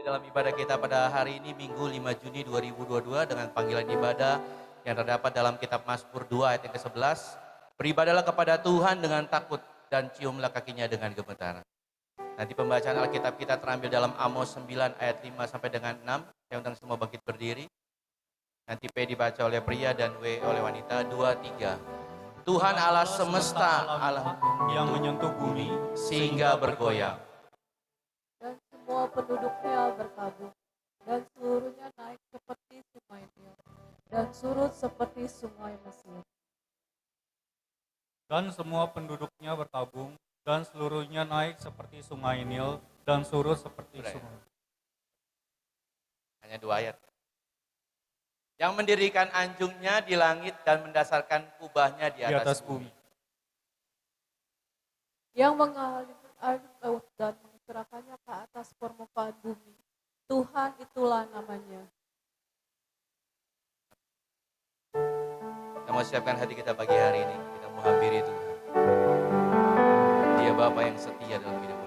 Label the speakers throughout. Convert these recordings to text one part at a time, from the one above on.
Speaker 1: dalam ibadah kita pada hari ini Minggu 5 Juni 2022 dengan panggilan ibadah yang terdapat dalam kitab Mazmur 2 ayat yang ke-11. Beribadahlah kepada Tuhan dengan takut dan ciumlah kakinya dengan gemetar. Nanti pembacaan Alkitab kita terambil dalam Amos 9 ayat 5 sampai dengan 6. Saya undang semua bangkit berdiri. Nanti P dibaca oleh pria dan W oleh wanita. 2, 3. Tuhan Allah semesta Allah
Speaker 2: yang menyentuh bumi
Speaker 1: sehingga bergoyang.
Speaker 3: Dan semua penduduknya berkabung, dan seluruhnya naik seperti sungai Nil, dan surut seperti sungai Mesir.
Speaker 2: Dan semua penduduknya berkabung, dan seluruhnya naik seperti sungai Nil, dan surut seperti sungai.
Speaker 1: Hanya 2 ayat. Yang mendirikan anjungnya di langit dan mendasarkan kubahnya di atas bumi.
Speaker 3: Yang mengalir air laut dan menggerakkannya ke atas permukaan bumi. Tuhan itulah namanya.
Speaker 1: Kita mau siapkan hati kita pagi hari ini. Kita mau hampiri Tuhan. Dia Bapa yang setia dalam hidup kita.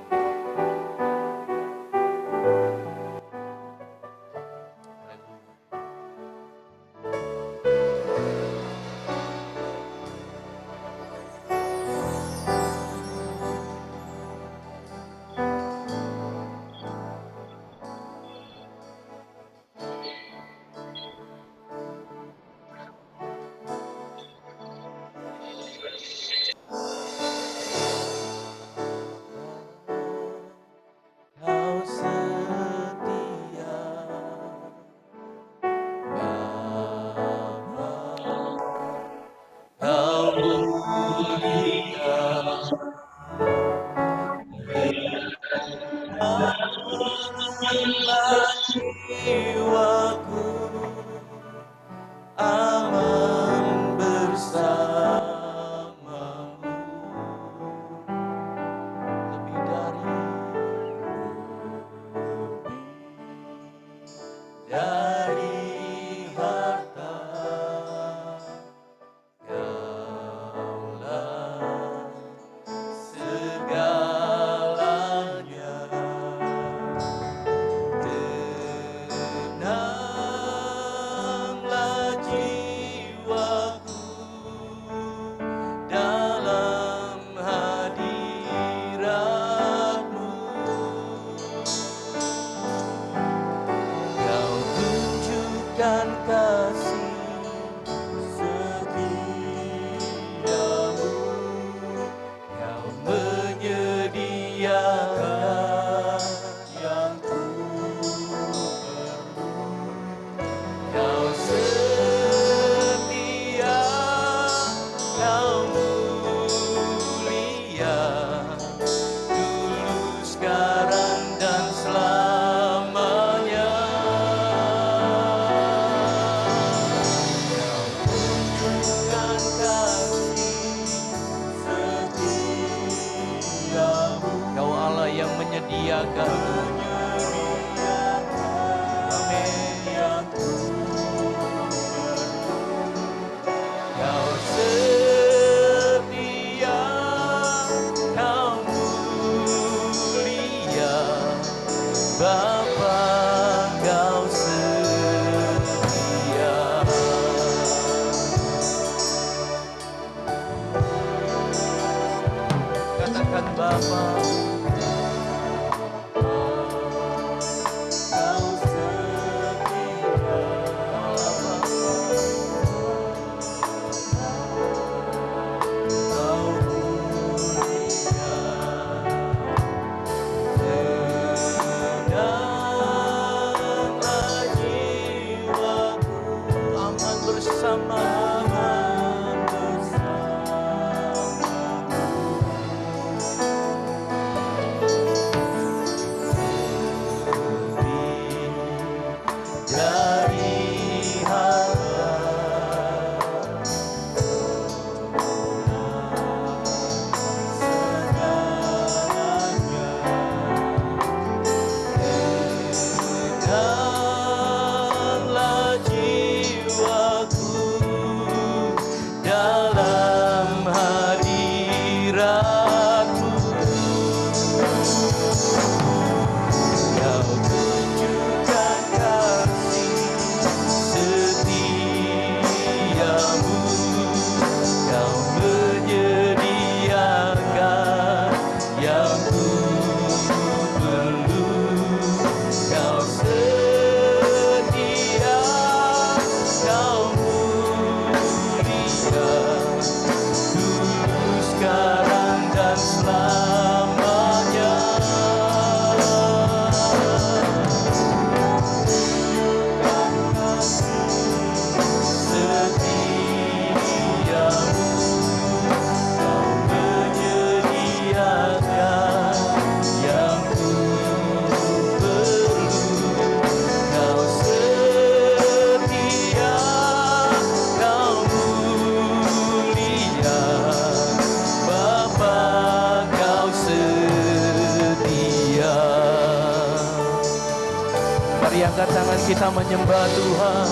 Speaker 1: Mari angkat tangan kita menyembah Tuhan.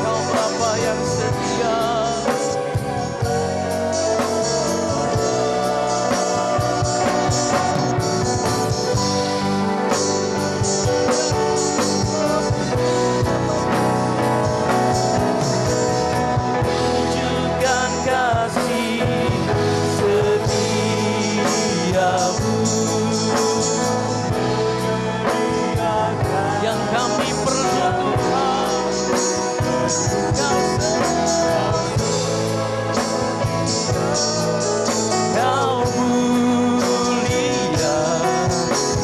Speaker 1: Kau Bapa yang setia. Tunjukkan kasih setiamu yang kami perlu Tuhan. Kau mulia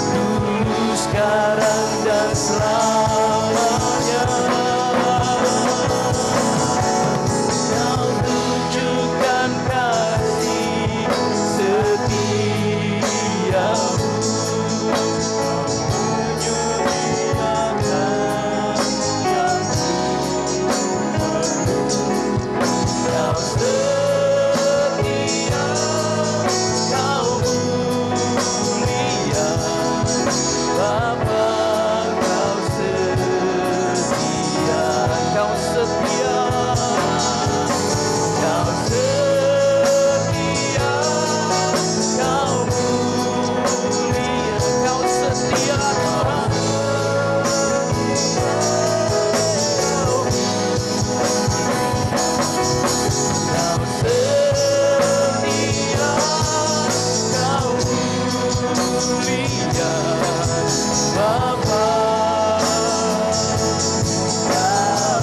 Speaker 1: dulu, sekarang dan selamanya. Kau tunjukkan kasih setiamu. Kau setia, kau mulia, Bapa, kau setia, kau setia, kau setia, kau mulia, kau setia Tuhan. Kau setia, kau mulia, Bapa, kau setia.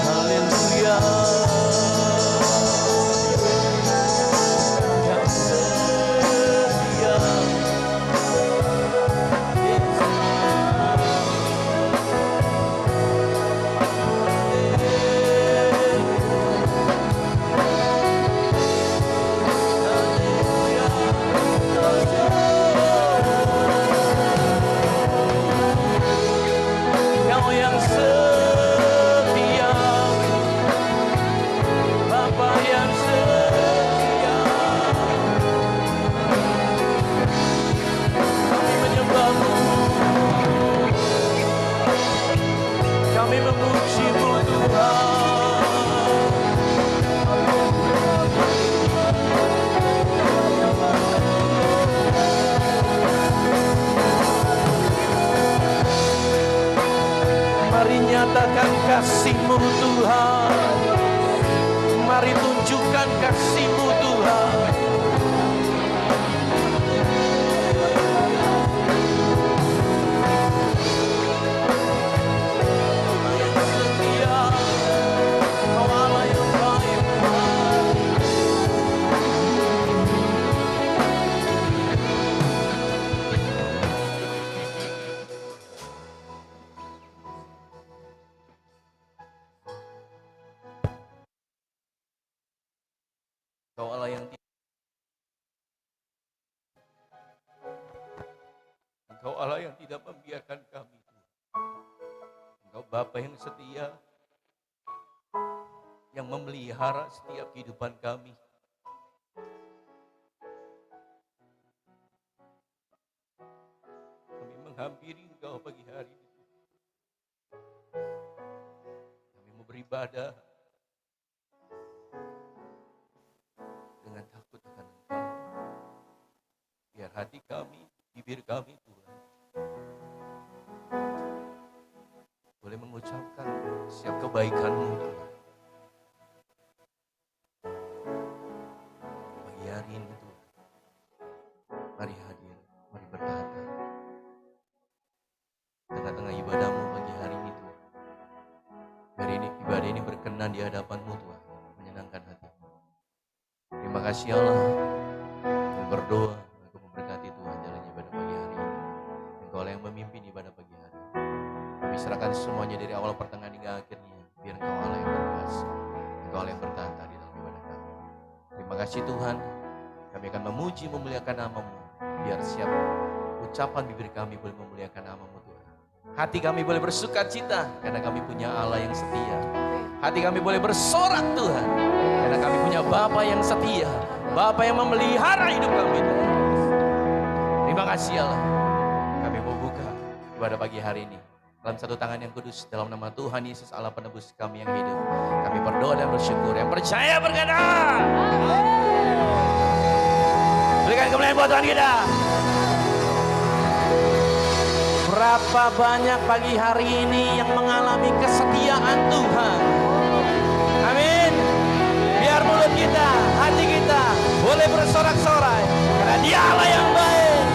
Speaker 1: Haleluya. Kau setia. Kau yang setia, Bapa yang setia, kami menyembah-Mu, kami memuji-Mu Tuhan. Mari nyatakan kasih-Mu Tuhan. Mari tunjukkan kasih-Mu Tuhan. Allah yang setia, Kau Allah yang baik Tuhan. Kau Allah yang Engkau Allah yang tidak membiarkan kami. Engkau Bapa yang setia, yang memelihara setiap kehidupan kami. Kami menghampiri Engkau pagi hari ini. Kami mau beribadah dengan takut akan Engkau. Biar hati kami, bibir kami Tuhan, boleh mengucapkan setiap kebaikan-Mu Tuhan. Pagi hari ini Tuhan, mari hadir, mari berkata. Tengah-tengah ibadah-Mu pagi hari ini Tuhan. Biar ini ibadah ini berkenan di hadapan-Mu Tuhan, menyenangkan hati-Mu. Terima kasih Allah. Kami berdoa, aku memberkati Tuhan jalannya ibadah pagi hari ini. Engkau yang memimpin ibadah pagi hari. Kami serahkan semuanya dari awal pertengahan hingga akhirnya. Biar Engkau Allah yang berkuasa. Engkau Allah yang berkata di dalam ibadah kami. Terima kasih Tuhan. Kami akan memuji, memuliakan nama-Mu. Biar siap ucapan bibir kami boleh memuliakan nama-Mu Tuhan. Hati kami boleh bersuka cita karena kami punya Allah yang setia. Hati kami boleh bersorak Tuhan karena kami punya Bapa yang setia, Bapa yang memelihara hidup kami Tuhan. Terima kasih Allah. Kami mau buka ibadah pagi hari ini dalam satu tangan yang kudus, dalam nama Tuhan Yesus Allah penebus kami yang hidup. Kami berdoa dan bersyukur. Yang percaya berkata, berikan kemuliaan buat Tuhan kita. Berapa banyak pagi hari ini yang mengalami kesetiaan Tuhan. Amin. Biar mulut kita, hati kita boleh bersorak-sorai karena Dia Allah yang baik.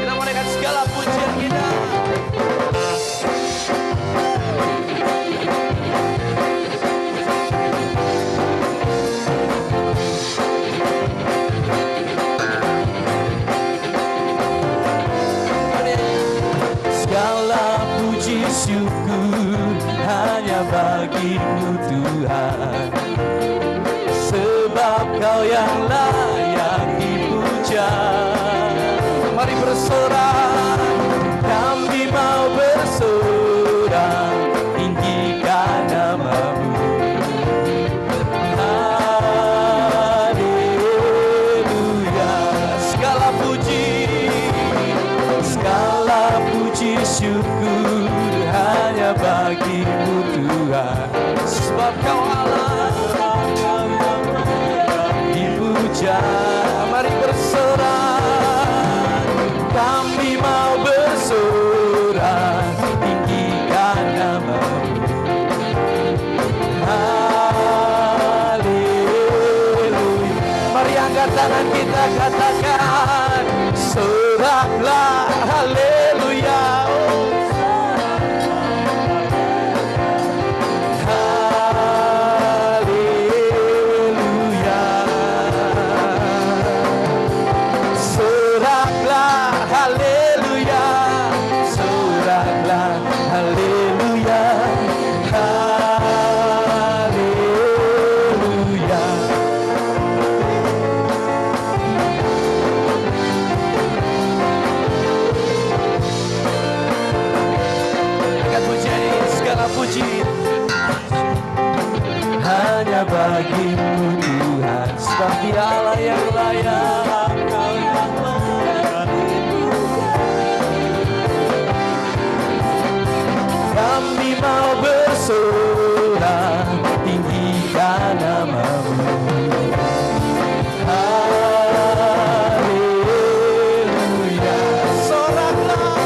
Speaker 1: Kita mau naikkan segala pujian kita. Segala puji syukur hanya bagi-Mu Tuhan, sebab Kau yang layak dipuja. Mari bersorak, kami mau bersorak, tinggikan nama-Mu. Haleluya. Segala puji syukur hanya bagi-Mu Tuhan, sebab Kau Allah dipuja. Mari bersorak, kami mau bersorak, tinggikan nama-Mu. Haleluya. Mari angkat tangan kita, katakan soraklah haleluya. Haleluya. Soraklah haleluya. Soraklah haleluya. Haleluya. Segala puji hanya bagi-Mu Tuhan, sebab Dia Allah yang layak. Kau yang layak dipuja. Kami mau bersorak, tinggikan nama-Mu. Haleluya. Soraklah,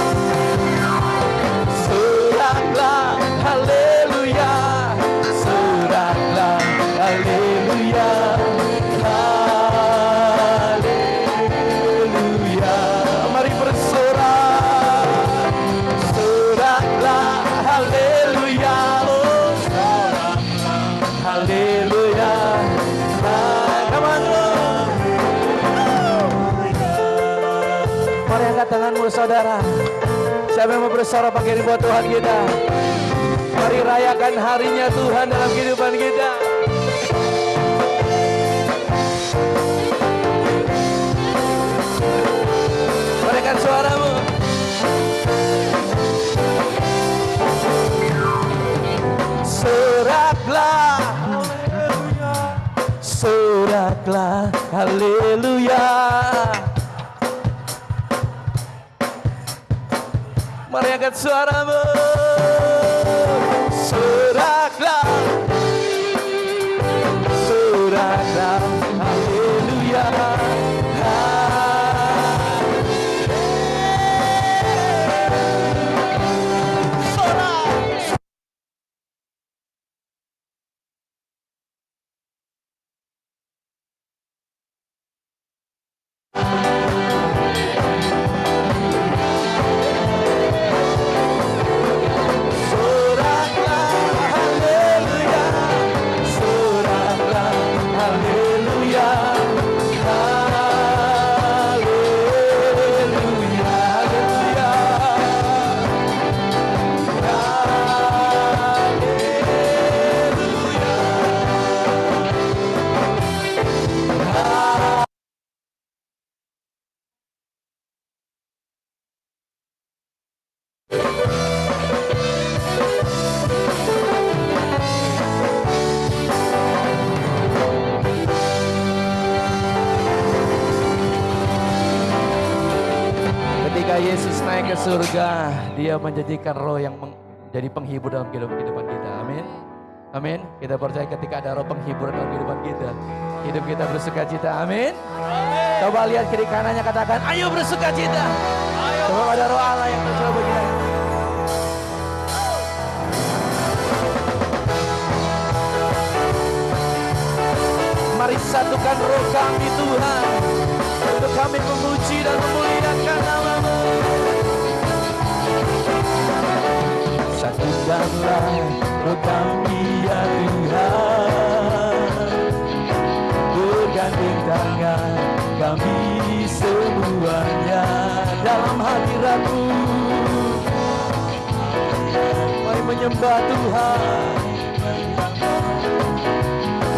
Speaker 1: soraklah haleluya. Soraklah haleluya. Haleluya. Mari bersorak, soraklah haleluya. Oh, soraklah haleluya. Come on, Lord. Mari angkat tanganmu saudara. Siapa yang mau bersorak pagi ini buat Tuhan kita? Mari rayakan harinya Tuhan dalam kehidupan kita. Berikan suaramu. Soraklah, soraklah, haleluya. Mari angkat suaramu. Soraklah, soraklah, haleluya. Sorak. Soraklah. Tuhan. Ketika Yesus naik ke surga, dia menjadikan roh yang menjadi penghibur dalam kehidupan kita. Amin. Amin. Kita percaya ketika ada roh penghibur dalam kehidupan kita, hidup kita bersuka cita. Amin. Coba lihat kiri kanannya, katakan, ayo bersuka cita. Coba ada roh Allah yang tercoba kita. Mari satukan roh kami Tuhan, untuk kami memuji dan memuliakan nama-Mu. Satukanlah roh kami ya Tuhan, bergandeng tangan kami semuanya dalam hadirat-Mu. Mari menyembah Tuhan.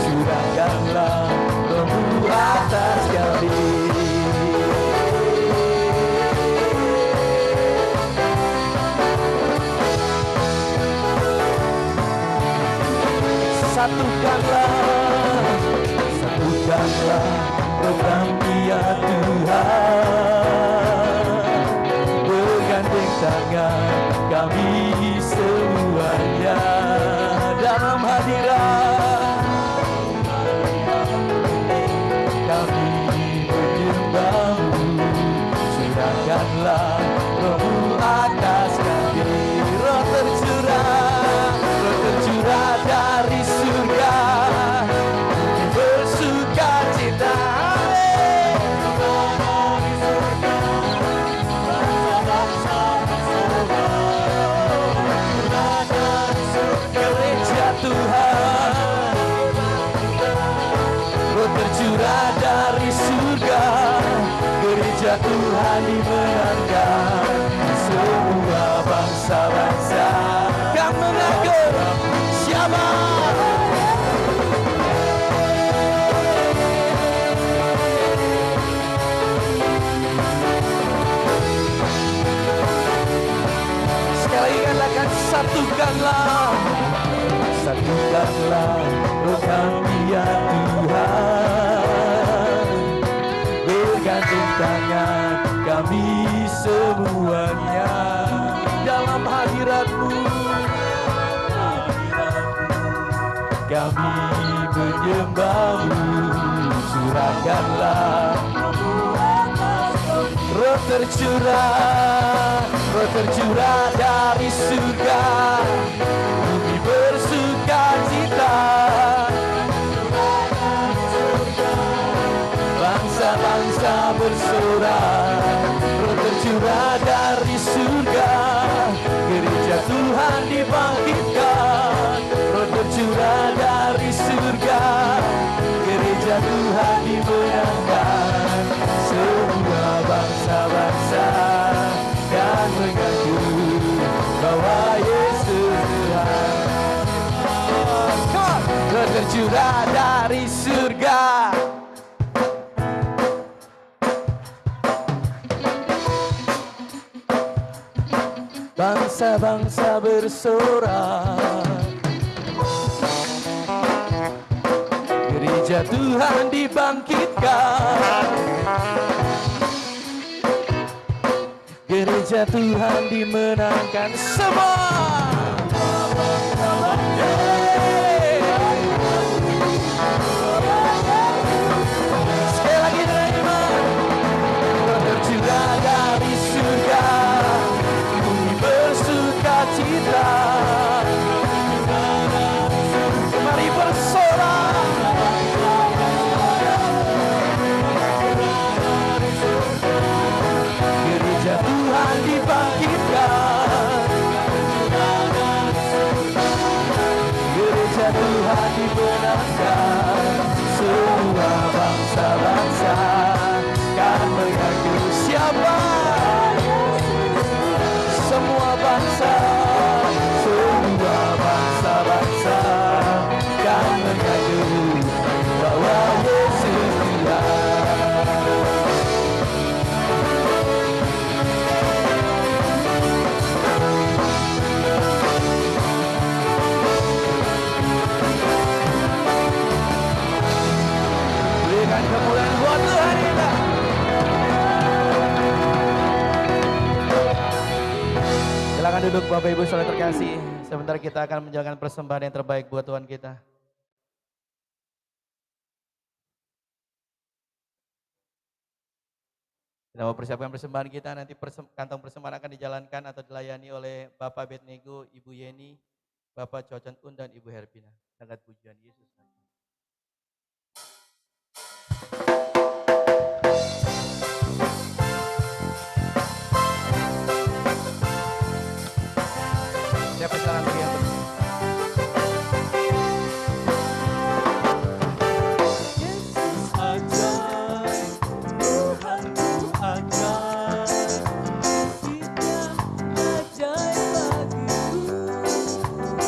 Speaker 1: Curahkanlah Roh-Mu atas kami. Satukanlah roh kami ya Tuhan, bergandeng tangan kami semuanya dalam hadirat kami menyembah-Mu. Curahkanlah Roh-Mu atas kami. Roh tercurah dari surga, bersuka cita. Gereja Tuhan, roh tercurah dari surga, gereja Tuhan dimenangkan semua bangsa-bangsa. Kau mengaku siapa? Sekali lagi katakan, satukanlah roh kami ya Tuhan, bergandeng tangan kami semuanya dalam hadirat-Mu. Kami menyembah-Mu. Curahkanlah roh tercurah dari surga, bumi bersuka cita. Bangsa-bangsa bersorak, roh tercurah dari surga, gereja Tuhan dibangkitkan. Roh tercurah dari surga, gereja Tuhan dimenangkan semua bangsa-bangsa dan mengaku bahwa Yesus Tuhan. Roh tercurah dari surga. Bangsa-bangsa bersorak, gereja Tuhan dibangkitkan, gereja Tuhan dimenangkan semua. Sekali lagi teman-teman, roh tercurah dari surga, bumi bersuka cita. Mari bersorak, gereja Tuhan dibangkitkan, duduk Bapak Ibu Saudara terkasih. Sebentar kita akan menjalankan persembahan yang terbaik buat Tuhan kita. Kita mau persiapkan persembahan kita, nanti kantong persembahan akan dijalankan atau dilayani oleh Bapak Betnego, Ibu Yeni, Bapak Cocan Un, dan Ibu Herpina. Dengan pujian Yesus. Siapa silakan bagi yang benar.
Speaker 4: Yesus ajaib, Tuhanku ajaib, Dia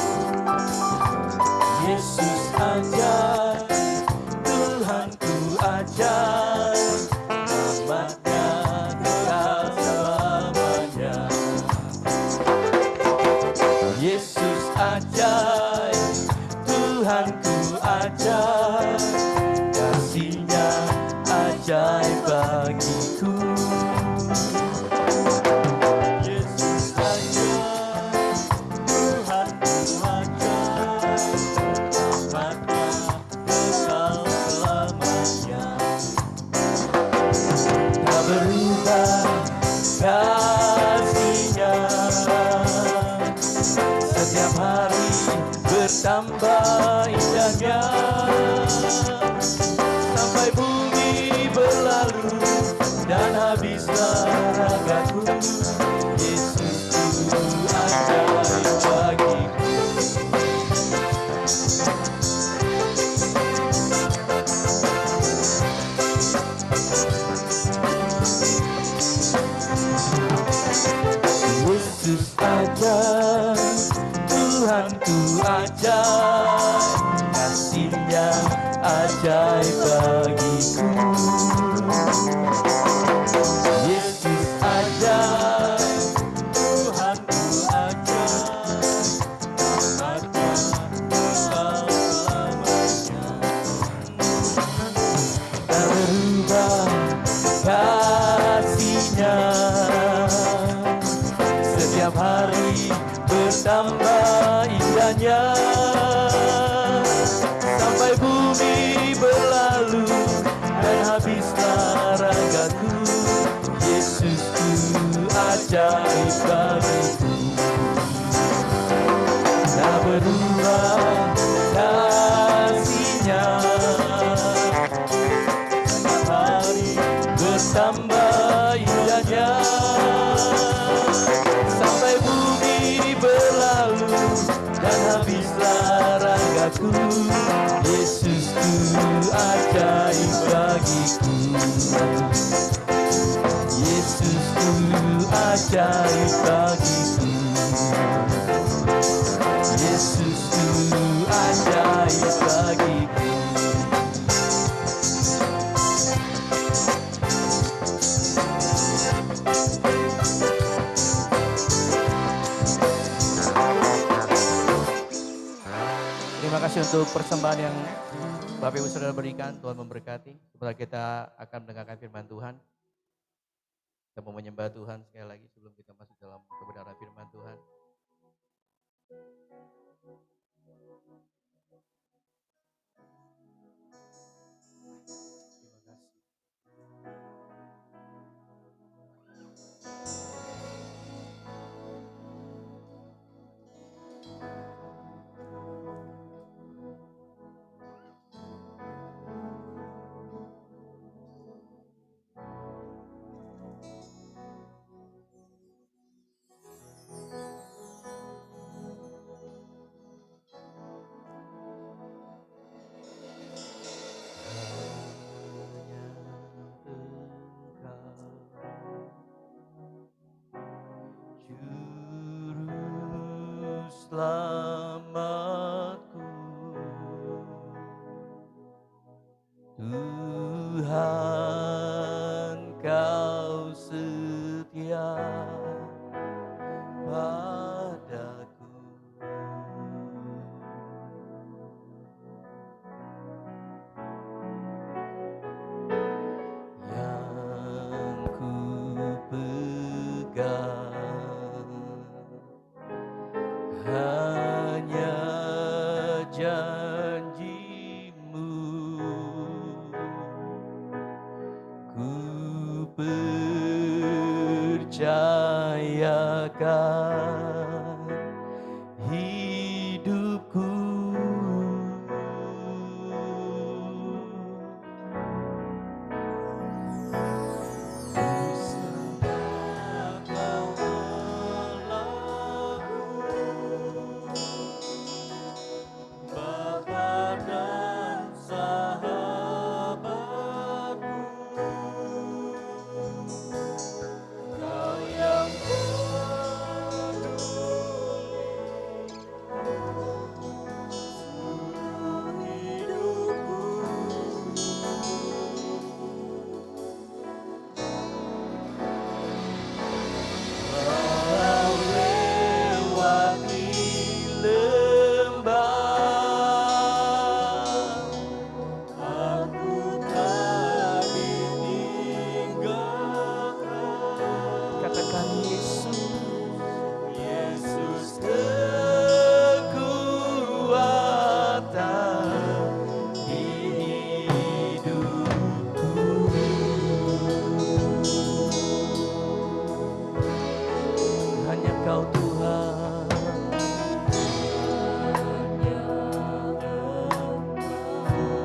Speaker 4: ajaib bagiku. Yesus ajaib, Tuhanku ajaib, namanya kekal selamanya. Yesus ajaib, Tuhanku ajaib, kasih-Nya ajaib bagiku. Yesus ajaib, Tuhanku ajaib, rahmat-Nya kekal selamanya. Tak berubah kasih-Nya, setiap hari bertambah indahnya, sampai bumi berlalu dan habislah ragaku. Yesus itu ajaib bagiku. Yesus ajaib, Tuhanku ajaib, kasih-Nya ajaib bagiku. Yesus ajaib, Tuhanku ajaib, rahmat-Nya kekal selamanya. Tak berubah kasih-Nya, setiap hari bertambah indahnya, sampai bumi berlalu dan habislah ragaku. Yesus itu ajaib bagiku. Tak berubah kasih-Nya, setiap hari bertambah indahnya, sampai bumi berlalu dan habislah ragaku. Yesus itu ajaib bagiku. Yesus itu ajaib bagiku. Yesus itu ajaib bagiku.
Speaker 1: Terima kasih untuk persembahan yang Bapak Ibu Saudara berikan. Tuhan memberkati. Sebentar kita akan mendengarkan firman Tuhan. Kita mau menyembah Tuhan sekali lagi sebelum kita masuk dalam kebenaran firman Tuhan. Terima kasih. Juru selamatku, Tuhan Kau setia padaku. Yang ku pegang
Speaker 4: percayakan hidupku. Bapa dan sahabatku, Kau yang walau lewati lembah, aku tak ditinggalkan. Katakan Yesus, Yesus kekuatan hidupku. Hanya Kau Tuhan,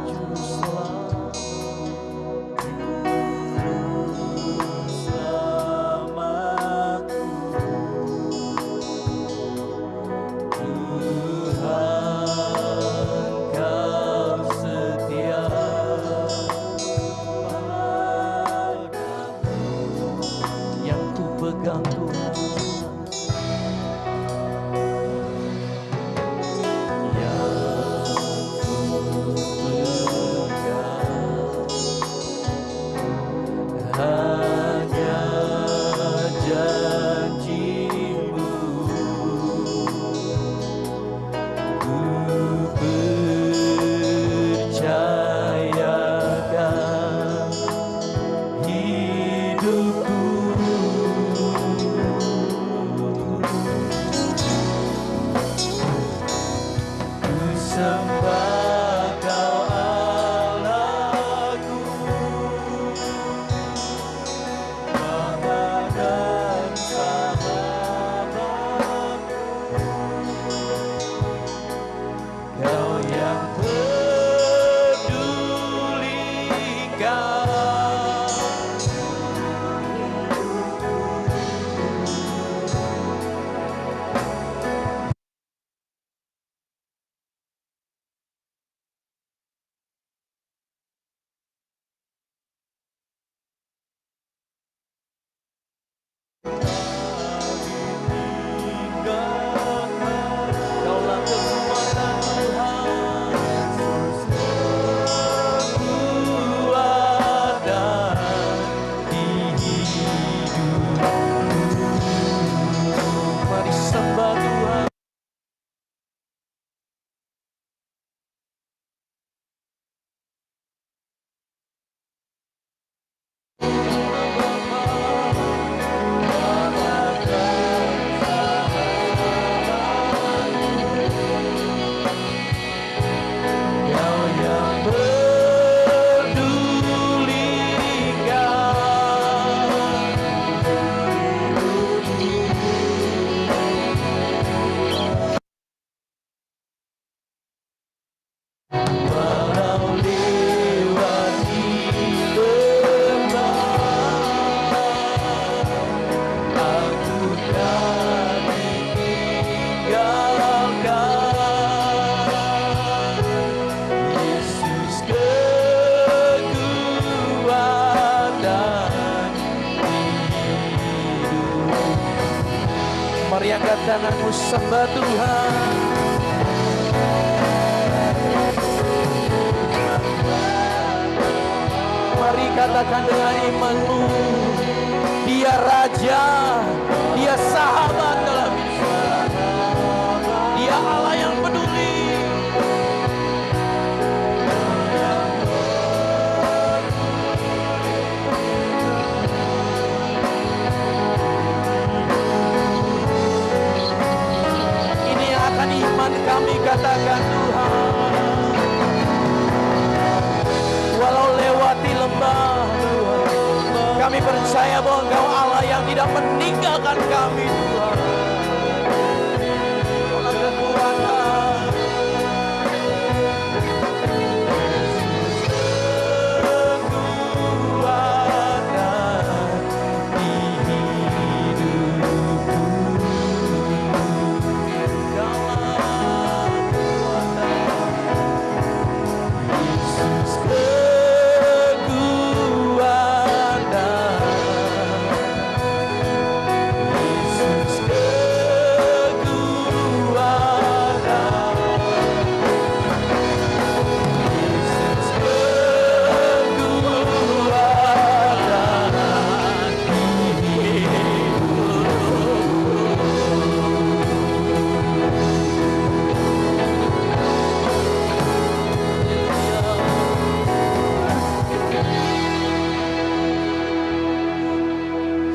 Speaker 4: Juru Selamat, Tuhan Kau setia padaku. Yang ku pegang Tuhan, yang ku pegang hanya janji-Mu. Ku percayakan hidupku. Ku sembah Kau Allahku, Bapa dan sahabatku, Kau yang pedulikan Kaulah kekuatan Tuhan, kekuatan di hidupku. Mari sembah Tuhan. Kau yang pedulikan, walau lewati lembah, aku tak ditinggalkan. Yesus kekuatan hidupku. Mari angkat tanganmu, sembah Tuhan. Mari katakan dengan imanmu, Dia Raja, Dia sahabat dalam hidup, Dia Allah yang peduli. Ini yang akan iman kami katakan Tuhan. Walau lewati lembah, Tuhan, kami Kami percaya bahwa Engkau Allah yang tidak meninggalkan kami Tuhan. Allah kekuatan. Kekuatan di hidupku. Engkaulah kekuatan. Yesus kekuatan. Yesus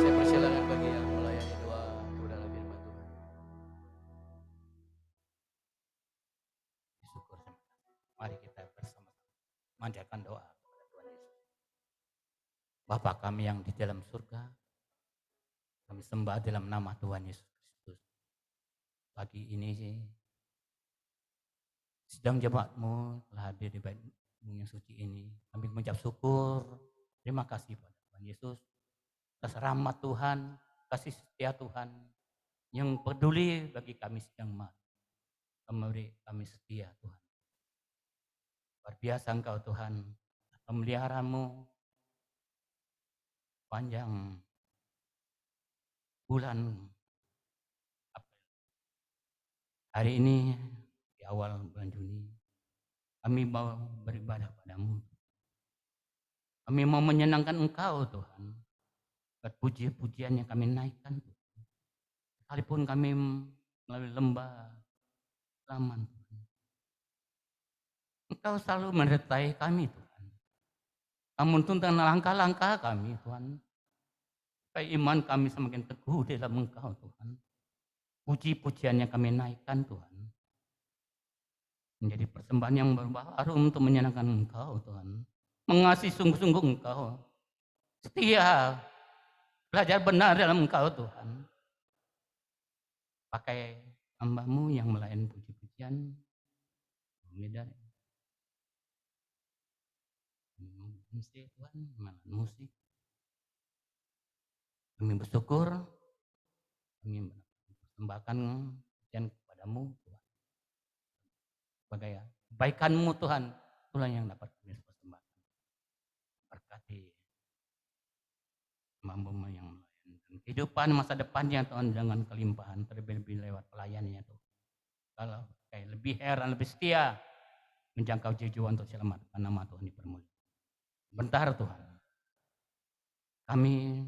Speaker 1: Saya persilakan bagi yang melayani doa kebenaran firman Tuhan.
Speaker 5: Syukur. Mari kita bersama-sama manjatkan doa kepada Tuhan Yesus. Bapa kami yang di dalam surga, kami sembah dalam nama Tuhan Yesus Kristus. Pagi ini sidang jemaatmu telah hadir di baitmu yang suci ini. Kami mengucap syukur, terima kasih pada Tuhan Yesus atas rahmat Tuhan, kasih setia Tuhan yang peduli bagi kami sedang mat. Kami setia Tuhan. Luar biasa Engkau Tuhan, pemeliharamu panjang bulan April. Hari ini di awal bulan Juni, kami mau beribadah padamu. Kami mau menyenangkan Engkau Tuhan. Puji-pujian yang kami naikkan Tuhan. Sekalipun kami melalui lembah laman Tuhan. Engkau selalu menyertai kami Tuhan. Kamu tuntun langkah-langkah kami Tuhan. Supaya iman kami semakin teguh dalam Engkau Tuhan. Puji-pujian yang kami naikkan Tuhan. Menjadi persembahan yang berbaharum untuk menyenangkan Engkau Tuhan. Mengasihi sungguh-sungguh Engkau. Setia. Belajar benar dalam Engkau Tuhan. Pakai hamba-Mu yang melayani puji-pujian. Musik Tuhan, malam musik. Kami bersyukur. Kami persembahkan pujian kepadamu Tuhan. Sebagai kebaikan-Mu Tuhan. Itulah yang dapat kami persembahkan. Berkati hamba-Mu yang melayani. Kehidupan masa depannya Tuhan dengan kelimpahan. Terlebih-lebih lewat pelayanannya Tuhan. Kalau kayak lebih heran, lebih setia. Menjangkau jiwa untuk selamat. Nama Tuhan dipermuliakan. Bentar Tuhan. Kami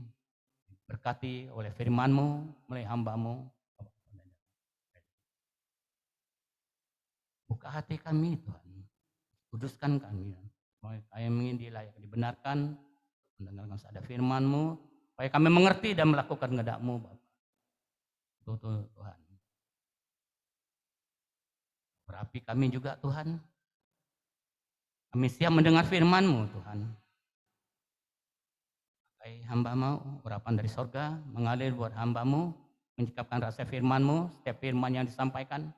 Speaker 5: berkati oleh firman-Mu, melalui hamba-Mu. Buka hati kami Tuhan. Kuduskan kami. Kami ingin dibenarkan. Mendengarkan ada firman-Mu. Supaya kami mengerti dan melakukan kehendak-Mu Bapak. Tuhan. Berapi kami juga Tuhan. Kami siap mendengar firman-Mu Tuhan. Pakai hamba-Mu, urapan dari sorga, mengalir buat hamba-Mu, menciptakan rasa firman-Mu, setiap firman yang disampaikan.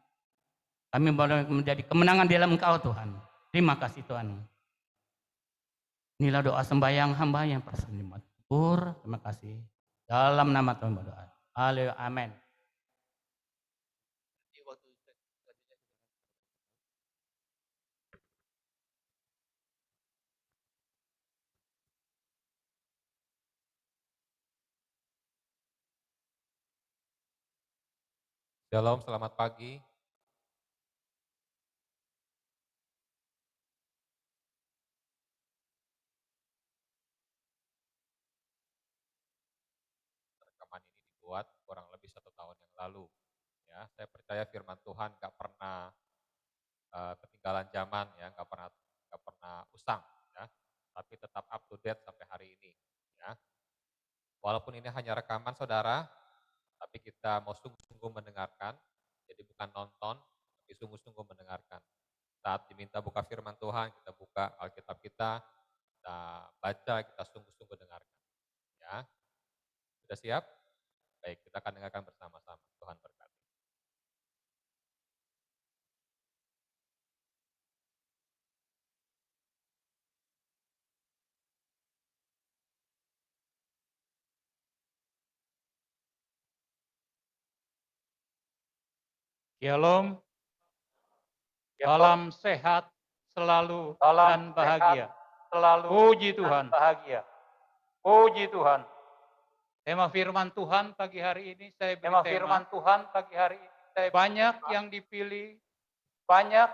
Speaker 5: Kami boleh menjadi kemenangan dalam Engkau Tuhan. Terima kasih Tuhan. Inilah doa sembahyang hamba yang persembahan. Terima kasih. Dalam nama Tuhan berdoa. Haleluya. Amin.
Speaker 6: Shalom, selamat pagi. Rekaman ini dibuat kurang lebih 1 tahun yang lalu. Ya, saya percaya firman Tuhan gak pernah ketinggalan zaman, ya, gak pernah usang, ya, tapi tetap up to date sampai hari ini. Ya. Walaupun ini hanya rekaman, saudara, tapi kita mau sungguh-sungguh mendengarkan. Jadi bukan nonton, tapi sungguh-sungguh mendengarkan. Saat diminta buka firman Tuhan, kita buka Alkitab kita baca, kita sungguh-sungguh dengarkan. Ya. Sudah siap? Baik, kita akan dengarkan bersama-sama. Tuhan berkati.
Speaker 7: Shalom, salam sehat selalu dan bahagia. Puji Tuhan. Puji Tuhan. Tema firman Tuhan pagi hari ini saya beri banyak yang dipilih, banyak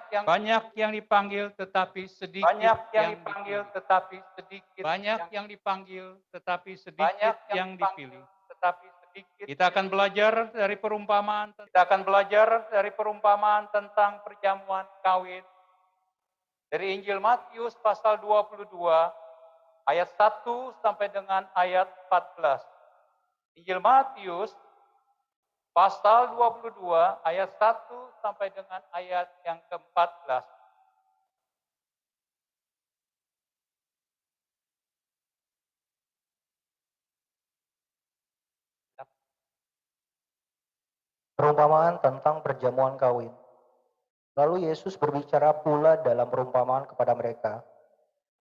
Speaker 7: yang dipanggil tetapi sedikit yang dipanggil. Banyak yang dipanggil tetapi sedikit yang dipilih. Kita akan belajar dari perumpamaan. Tentang perjamuan kawin. Dari Injil Matius pasal 22 ayat 1 sampai dengan ayat 14. Injil Matius pasal 22 ayat 1 sampai dengan ayat yang ke-14.
Speaker 8: Perumpamaan tentang perjamuan kawin. Lalu Yesus berbicara pula dalam perumpamaan kepada mereka.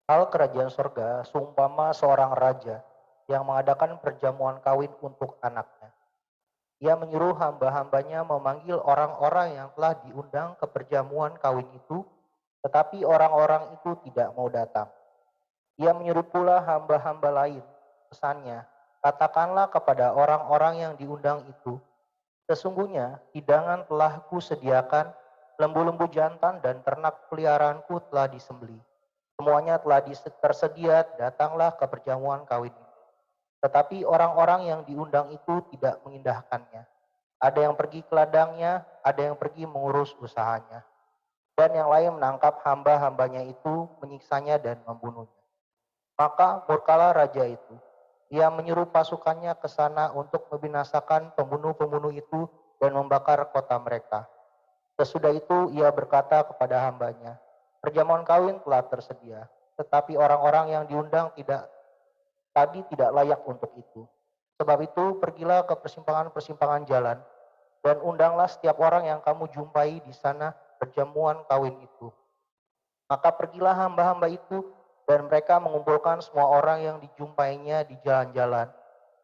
Speaker 8: Hal kerajaan surga seumpama seorang raja yang mengadakan perjamuan kawin untuk anaknya. Ia menyuruh hamba-hambanya memanggil orang-orang yang telah diundang ke perjamuan kawin itu, tetapi orang-orang itu tidak mau datang. Ia menyuruh pula hamba-hamba lain, pesannya, katakanlah kepada orang-orang yang diundang itu, sesungguhnya hidangan telah kusediakan, lembu-lembu jantan dan ternak peliharaanku telah disembelih. Semuanya telah tersedia, datanglah ke perjamuan kawin itu. Tetapi orang-orang yang diundang itu tidak mengindahkannya. Ada yang pergi ke ladangnya, ada yang pergi mengurus usahanya. Dan yang lain menangkap hamba-hambanya itu, menyiksanya dan membunuhnya. Maka murkalah raja itu. Ia menyuruh pasukannya ke sana untuk membinasakan pembunuh-pembunuh itu dan membakar kota mereka. Sesudah itu ia berkata kepada hambanya, perjamuan kawin telah tersedia, tetapi orang-orang yang diundang tidak layak untuk itu. Sebab itu pergilah ke persimpangan-persimpangan jalan dan undanglah setiap orang yang kamu jumpai di sana perjamuan kawin itu. Maka pergilah hamba-hamba itu dan mereka mengumpulkan semua orang yang dijumpainya di jalan-jalan,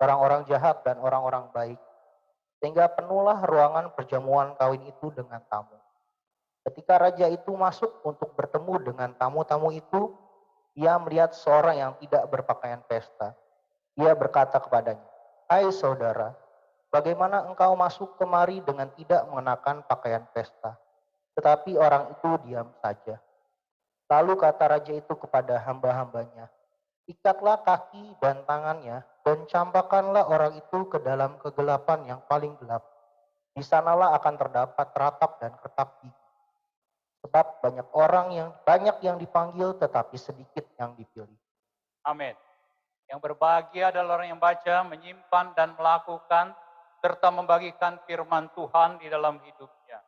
Speaker 8: orang-orang jahat dan orang-orang baik, sehingga penuhlah ruangan perjamuan kawin itu dengan tamu. Ketika raja itu masuk untuk bertemu dengan tamu-tamu itu, ia melihat seorang yang tidak berpakaian pesta. Ia berkata kepadanya, hai saudara, bagaimana engkau masuk kemari dengan tidak mengenakan pakaian pesta? Tetapi orang itu diam saja. Lalu kata raja itu kepada hamba-hambanya, ikatlah kaki dan tangannya dan campakkanlah orang itu ke dalam kegelapan yang paling gelap. Di sanalah akan terdapat ratap dan kertap gigi. Sebab banyak yang dipanggil tetapi sedikit yang dipilih.
Speaker 7: Amin. Yang berbahagia adalah orang yang baca, menyimpan dan melakukan serta membagikan firman Tuhan di dalam hidupnya.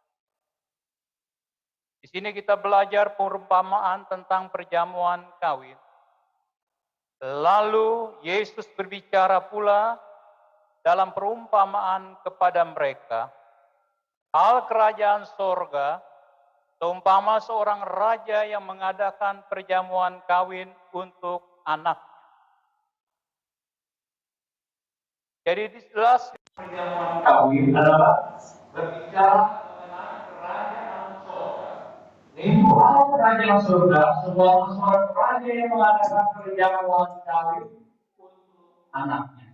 Speaker 7: Di sini kita belajar perumpamaan tentang perjamuan kawin. Lalu Yesus berbicara pula dalam perumpamaan kepada mereka, hal kerajaan sorga seumpama seorang raja yang mengadakan perjamuan kawin untuk anaknya. Jadi jelas perjamuan kawin adalah berbicara mengenai kerajaan sorga. Itu hal kerajaan sorga, seorang raja yang mengadakan perjamuan kawin untuk anaknya.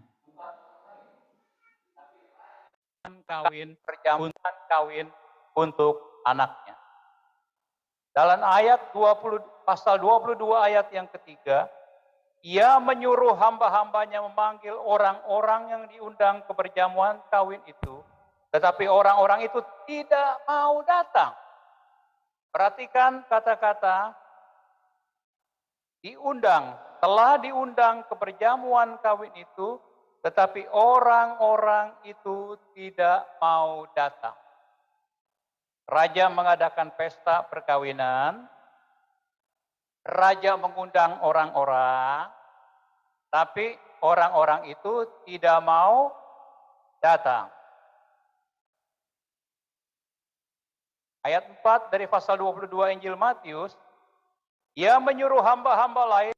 Speaker 7: Perjamuan kawin untuk anaknya. Dalam ayat 20, pasal 22 ayat yang ketiga, ia menyuruh hamba-hambanya memanggil orang-orang yang diundang ke perjamuan kawin itu, tetapi orang-orang itu tidak mau datang. Perhatikan kata-kata diundang, telah diundang ke perjamuan kawin itu, tetapi orang-orang itu tidak mau datang. Raja mengadakan pesta perkawinan, raja mengundang orang-orang, tapi orang-orang itu tidak mau datang. Ayat 4 dari pasal 22 Injil Matius, ia menyuruh hamba-hamba lain,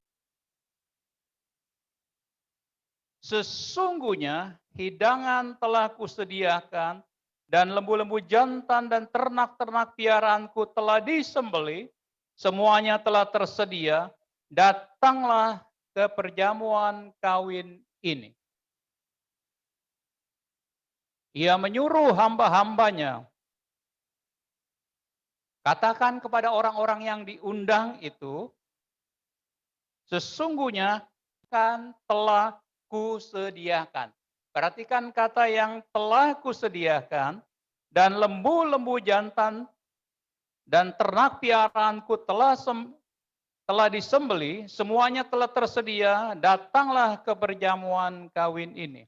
Speaker 7: sesungguhnya hidangan telah kusediakan dan lembu-lembu jantan dan ternak-ternak piaraanku telah disembelih, semuanya telah tersedia, datanglah ke perjamuan kawin ini. Ia menyuruh hamba-hambanya, katakan kepada orang-orang yang diundang itu, sesungguhnya kan telah kusediakan. Perhatikan kata yang telah kusediakan, dan lembu-lembu jantan dan ternak piaraanku telah disembelih, semuanya telah tersedia, datanglah ke perjamuan kawin ini.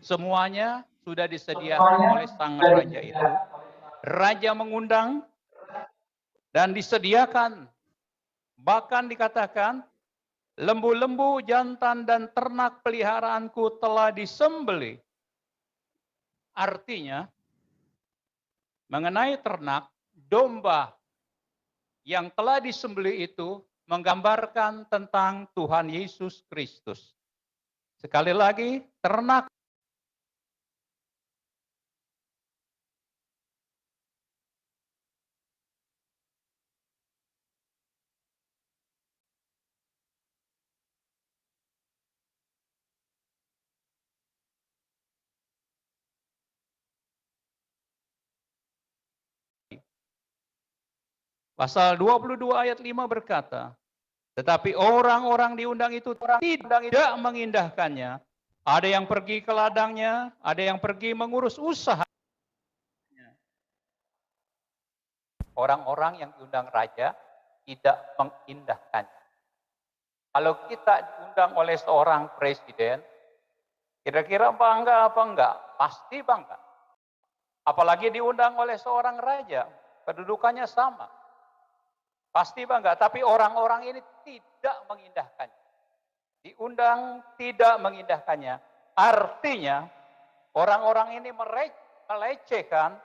Speaker 7: Semuanya sudah disediakan oleh sang raja itu. Raja mengundang dan disediakan. Bahkan dikatakan, lembu-lembu, jantan, dan ternak peliharaanku telah disembelih. Artinya, mengenai ternak, domba yang telah disembelih itu menggambarkan tentang Tuhan Yesus Kristus. Sekali lagi, ternak Pasal 22 ayat 5 berkata, tetapi orang-orang diundang itu tidak mengindahkannya. Ada yang pergi ke ladangnya, ada yang pergi mengurus usaha. Orang-orang yang diundang raja tidak mengindahkannya. Kalau kita diundang oleh seorang presiden, kira-kira bangga apa enggak? Pasti bangga. Apalagi diundang oleh seorang raja, kedudukannya sama. Pasti bangga, tapi orang-orang ini tidak mengindahkannya. Diundang tidak mengindahkannya. Artinya, orang-orang ini melecehkan,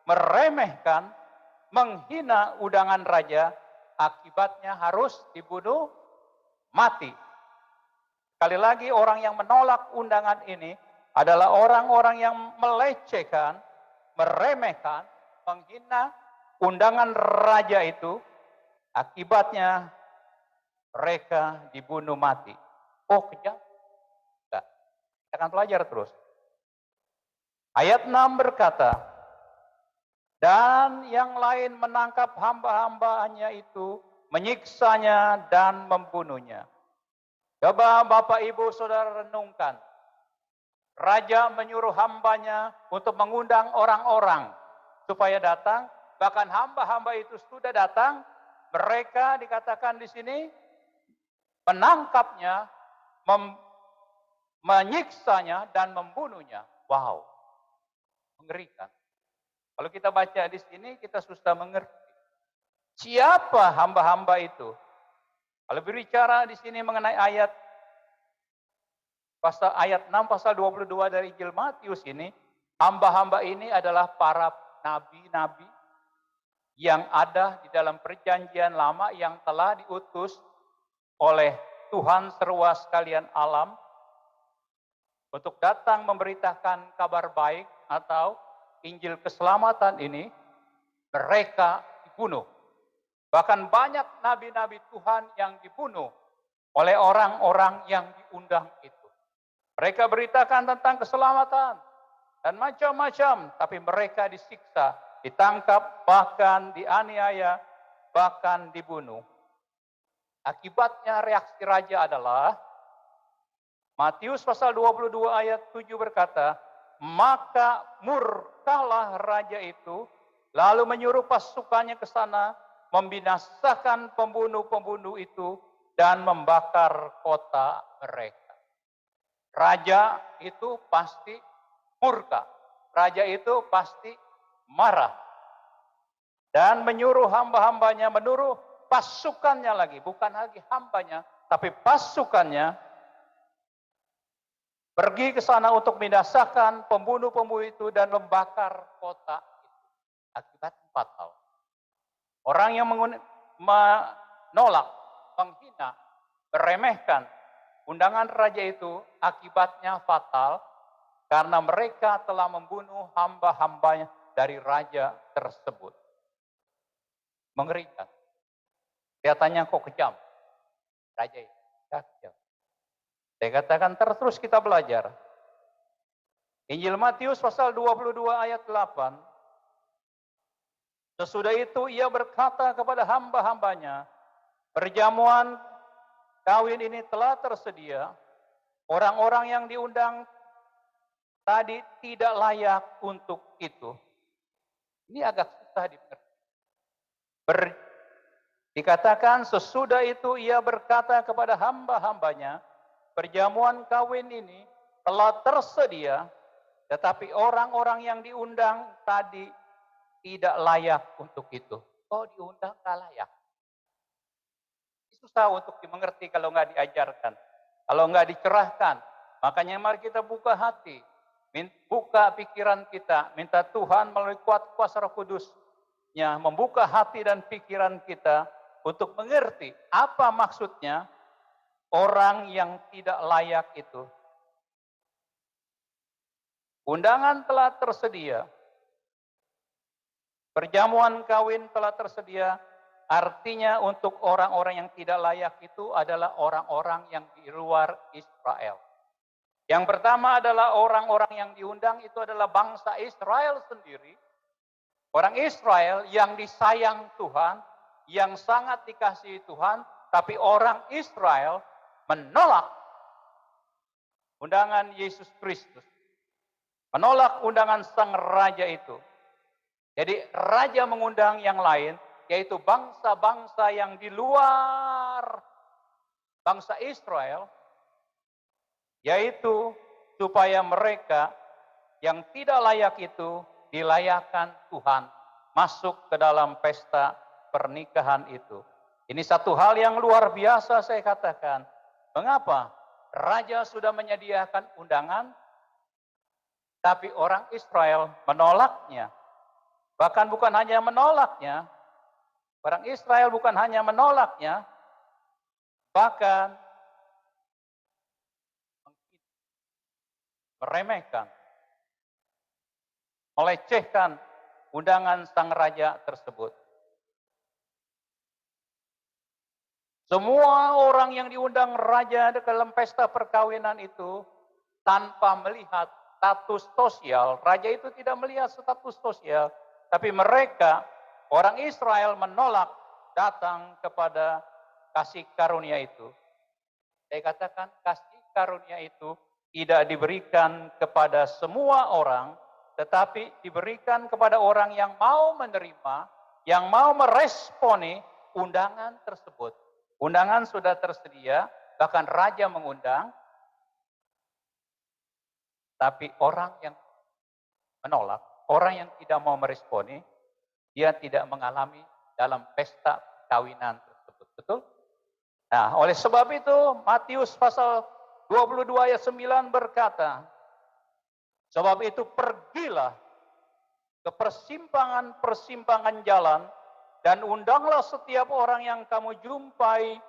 Speaker 7: meremehkan, menghina undangan raja, akibatnya harus dibunuh mati. Sekali lagi, orang yang menolak undangan ini adalah orang-orang yang melecehkan, meremehkan, menghina undangan raja itu. Akibatnya mereka dibunuh mati. Oh, kejam? Enggak. Kita akan belajar terus. Ayat 6 berkata, dan yang lain menangkap hamba-hambanya itu, menyiksanya dan membunuhnya. Coba Bapak Ibu Saudara renungkan. Raja menyuruh hambanya untuk mengundang orang-orang supaya datang. Bahkan hamba-hamba itu sudah datang. Mereka dikatakan di sini menangkapnya, menyiksanya dan membunuhnya. Wow, mengerikan. Kalau kita baca di sini kita susah mengerti. Siapa hamba-hamba itu? Kalau berbicara di sini mengenai ayat 6 pasal 22 dari Injil Matius ini, hamba-hamba ini adalah para nabi-nabi yang ada di dalam perjanjian lama yang telah diutus oleh Tuhan seruas sekalian alam untuk datang memberitakan kabar baik atau Injil keselamatan ini. Mereka dibunuh. Bahkan banyak nabi-nabi Tuhan yang dibunuh oleh orang-orang yang diundang itu. Mereka beritakan tentang keselamatan dan macam-macam, tapi mereka disiksa, ditangkap, bahkan dianiaya, bahkan dibunuh. Akibatnya reaksi raja adalah, Matius pasal 22 ayat 7 berkata, maka murkalah raja itu, lalu menyuruh pasukannya ke sana, membinasakan pembunuh-pembunuh itu, dan membakar kota mereka. Raja itu pasti murka. Raja itu pasti marah. Dan menyuruh hamba-hambanya, menyuruh pasukannya lagi. Bukan lagi hambanya, tapi pasukannya pergi ke sana untuk membinasakan pembunuh-pembunuh itu dan membakar kota itu. Akibat fatal. Orang yang menolak, menghina, meremehkan undangan raja itu akibatnya fatal karena mereka telah membunuh hamba-hambanya dari raja tersebut. Mengerikan. Kelihatannya kok kejam. Raja itu kejam. Saya katakan terus kita belajar. Injil Matius pasal 22 ayat 8. Sesudah itu ia berkata kepada hamba-hambanya, perjamuan kawin ini telah tersedia. Orang-orang yang diundang tadi tidak layak untuk itu. Ini agak susah dimengerti. Dikatakan sesudah itu ia berkata kepada hamba-hambanya, perjamuan kawin ini telah tersedia, tetapi orang-orang yang diundang tadi tidak layak untuk itu. Oh, diundang gak layak. Susah untuk dimengerti kalau nggak diajarkan, kalau nggak dicerahkan. Makanya mari kita buka hati, buka pikiran kita, minta Tuhan melalui kuasa Roh Kudus-Nya membuka hati dan pikiran kita untuk mengerti apa maksudnya orang yang tidak layak itu. Undangan telah tersedia. Perjamuan kawin telah tersedia. Artinya untuk orang-orang yang tidak layak itu adalah orang-orang yang di luar Israel. Yang pertama adalah orang-orang yang diundang itu adalah bangsa Israel sendiri. Orang Israel yang disayang Tuhan, yang sangat dikasihi Tuhan, tapi orang Israel menolak undangan Yesus Kristus. Menolak undangan sang raja itu. Jadi raja mengundang yang lain, yaitu bangsa-bangsa yang di luar bangsa Israel, yaitu supaya mereka yang tidak layak itu dilayakkan Tuhan masuk ke dalam pesta pernikahan itu. Ini satu hal yang luar biasa saya katakan. Mengapa? Raja sudah menyediakan undangan, tapi orang Israel menolaknya. Bahkan bukan hanya menolaknya, orang Israel bukan hanya menolaknya, bahkan meremehkan, melecehkan undangan sang raja tersebut. Semua orang yang diundang raja dalam pesta perkawinan itu tanpa melihat status sosial, raja itu tidak melihat status sosial, tapi mereka, orang Israel menolak datang kepada kasih karunia itu. Saya katakan kasih karunia itu tidak diberikan kepada semua orang, tetapi diberikan kepada orang yang mau menerima, yang mau meresponi undangan tersebut. Undangan sudah tersedia, bahkan raja mengundang, tapi orang yang menolak, orang yang tidak mau meresponi, dia tidak mengalami dalam pesta kawinan tersebut. Betul? Nah, oleh sebab itu Matius pasal 22 ayat 9 berkata, sebab itu pergilah ke persimpangan-persimpangan jalan dan undanglah setiap orang yang kamu jumpai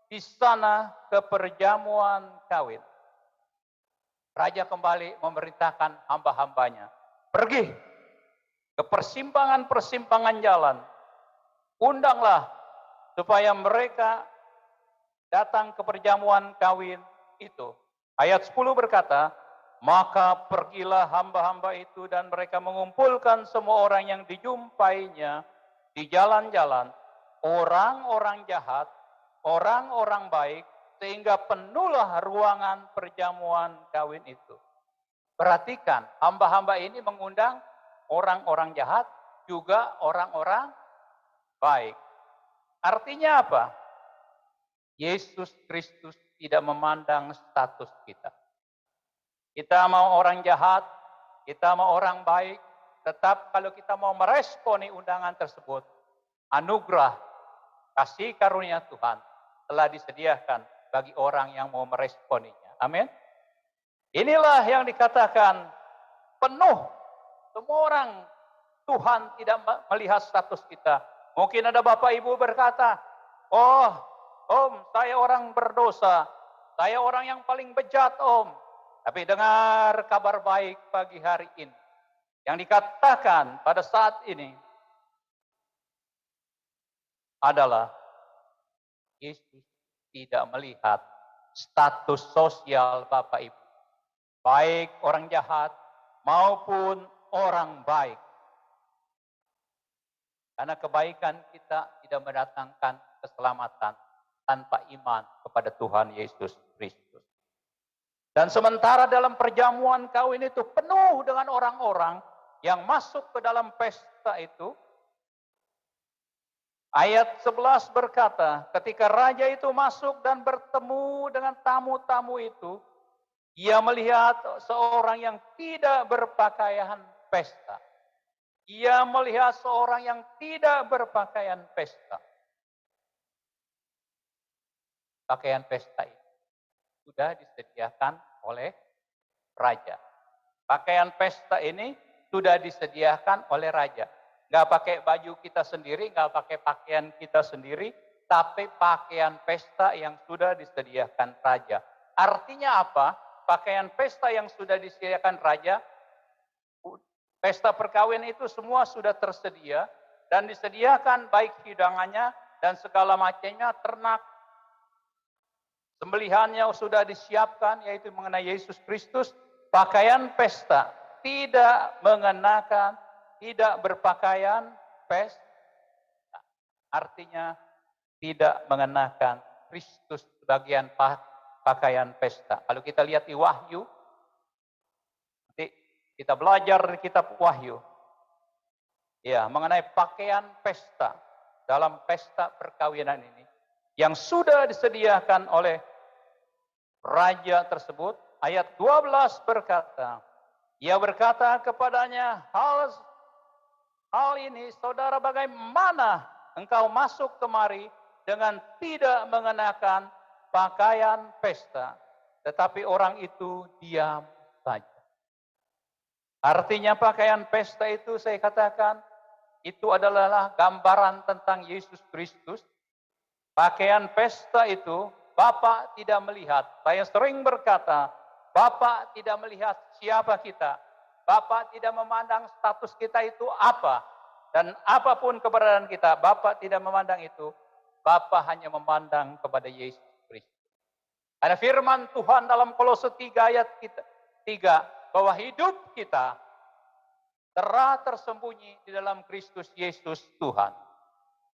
Speaker 7: di sana ke perjamuan kawin. Raja kembali memerintahkan hamba-hambanya, pergi ke persimpangan-persimpangan jalan, undanglah supaya mereka datang ke perjamuan kawin itu. Ayat 10 berkata, maka pergilah hamba-hamba itu dan mereka mengumpulkan semua orang yang dijumpainya di jalan-jalan, orang-orang jahat, orang-orang baik, sehingga penuhlah ruangan perjamuan kawin itu. Perhatikan, hamba-hamba ini mengundang orang-orang jahat, juga orang-orang baik. Artinya apa? Yesus Kristus tidak memandang status kita. Kita mau orang jahat, kita mau orang baik, tetap kalau kita mau meresponi undangan tersebut, anugerah, kasih karunia Tuhan telah disediakan bagi orang yang mau meresponinya. Amin. Inilah yang dikatakan penuh. Semua orang, Tuhan tidak melihat status kita. Mungkin ada Bapak Ibu berkata, oh Om, saya orang berdosa. Saya orang yang paling bejat Om. Tapi dengar kabar baik pagi hari ini. Yang dikatakan pada saat ini adalah Yesus tidak melihat status sosial Bapak Ibu. Baik orang jahat maupun orang baik. Karena kebaikan kita tidak mendatangkan keselamatan tanpa iman kepada Tuhan Yesus Kristus. Dan sementara dalam perjamuan kawin itu penuh dengan orang-orang yang masuk ke dalam pesta itu, ayat 11 berkata, ketika raja itu masuk dan bertemu dengan tamu-tamu itu, ia melihat seorang yang tidak berpakaian pesta. Ia melihat seorang yang tidak berpakaian pesta. Pakaian pesta itu sudah disediakan oleh raja. Pakaian pesta ini sudah disediakan oleh raja. Nggak pakai baju kita sendiri, nggak pakai pakaian kita sendiri, tapi pakaian pesta yang sudah disediakan raja. Artinya apa? Pakaian pesta yang sudah disediakan raja, pesta perkawinan itu semua sudah tersedia dan disediakan baik hidangannya dan segala macamnya, ternak, sembelihannya sudah disiapkan, yaitu mengenai Yesus Kristus. Pakaian pesta tidak mengenakan, tidak berpakaian pesta, artinya tidak mengenakan Kristus sebagian pakaian pesta. Kalau kita lihat di Wahyu, nanti kita belajar di kitab Wahyu, ya, mengenai pakaian pesta dalam pesta perkawinan ini yang sudah disediakan oleh raja tersebut. Ayat 12 berkata, ia berkata kepadanya, hal ini saudara, bagaimana engkau masuk kemari dengan tidak mengenakan pakaian pesta? Tetapi orang itu diam saja. Artinya pakaian pesta itu, saya katakan, itu adalah gambaran tentang Yesus Kristus. Pakaian pesta itu Bapak tidak melihat. Saya sering berkata, Bapak tidak melihat siapa kita. Bapak tidak memandang status kita itu apa. Dan apapun keberadaan kita, Bapak tidak memandang itu. Bapak hanya memandang kepada Yesus Kristus. Ada firman Tuhan dalam Kolose 3 ayat 3, bahwa hidup kita telah tersembunyi di dalam Kristus Yesus Tuhan.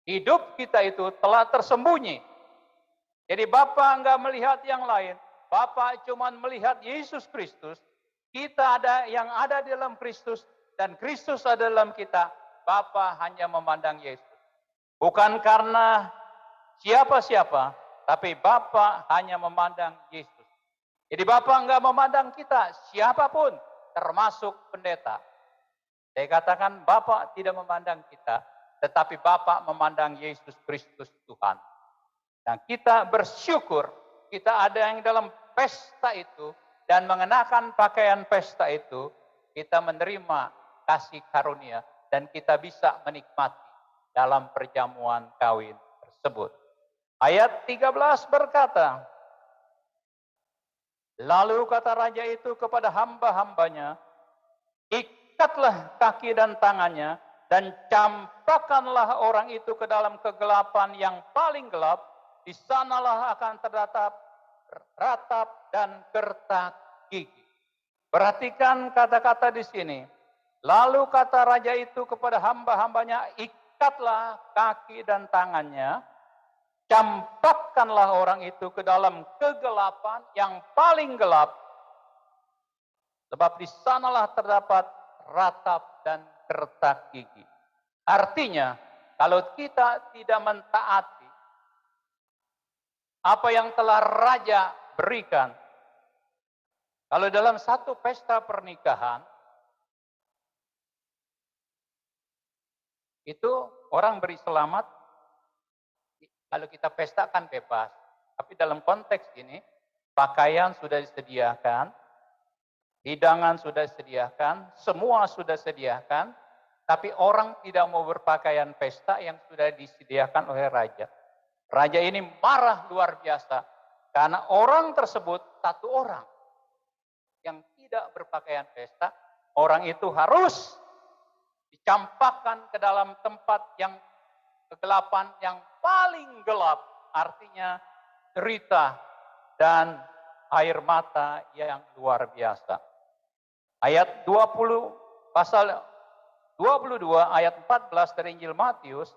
Speaker 7: Hidup kita itu telah tersembunyi. Jadi Bapak enggak melihat yang lain. Bapak cuma melihat Yesus Kristus. Kita ada yang ada di dalam Kristus dan Kristus ada dalam kita. Bapak hanya memandang Yesus. Bukan karena siapa-siapa, tapi Bapak hanya memandang Yesus. Jadi Bapak enggak memandang kita, siapapun, termasuk pendeta. Saya katakan Bapak tidak memandang kita, tetapi Bapak memandang Yesus Kristus Tuhan. Dan kita bersyukur, kita ada yang dalam pesta itu, dan mengenakan pakaian pesta itu, kita menerima kasih karunia, dan kita bisa menikmati dalam perjamuan kawin tersebut. Ayat 13 berkata, lalu kata raja itu kepada hamba-hambanya, ikatlah kaki dan tangannya, dan campakkanlah orang itu ke dalam kegelapan yang paling gelap, di sanalah akan terdatap ratap dan kertak gigi. Perhatikan kata-kata di sini. Lalu kata raja itu kepada hamba-hambanya, ikatlah kaki dan tangannya, campakkanlah orang itu ke dalam kegelapan yang paling gelap, sebab di sanalah terdapat ratap dan kertak gigi. Artinya, kalau kita tidak mentaati apa yang telah raja berikan, kalau dalam satu pesta pernikahan, itu orang beri selamat, kalau kita pestakan bebas. Tapi dalam konteks ini, pakaian sudah disediakan, hidangan sudah disediakan, semua sudah disediakan, tapi orang tidak mau berpakaian pesta yang sudah disediakan oleh raja. Raja ini marah luar biasa karena orang tersebut satu orang yang tidak berpakaian pesta, orang itu harus dicampakkan ke dalam tempat yang kegelapan yang paling gelap, artinya derita dan air mata yang luar biasa. Ayat 20 pasal 22 ayat 14 dari Injil Matius,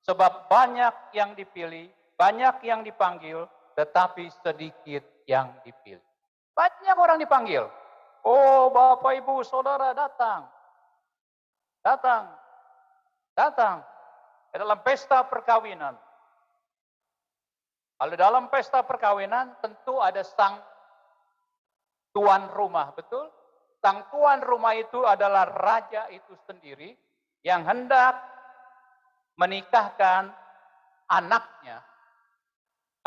Speaker 7: sebab banyak yang dipilih, banyak yang dipanggil, tetapi sedikit yang dipilih. Banyak orang dipanggil. Oh, Bapak, Ibu, Saudara datang. Datang. Datang ke dalam pesta perkawinan. Kalau dalam pesta perkawinan tentu ada sang tuan rumah, betul? Sang tuan rumah itu adalah raja itu sendiri yang hendak menikahkan anaknya.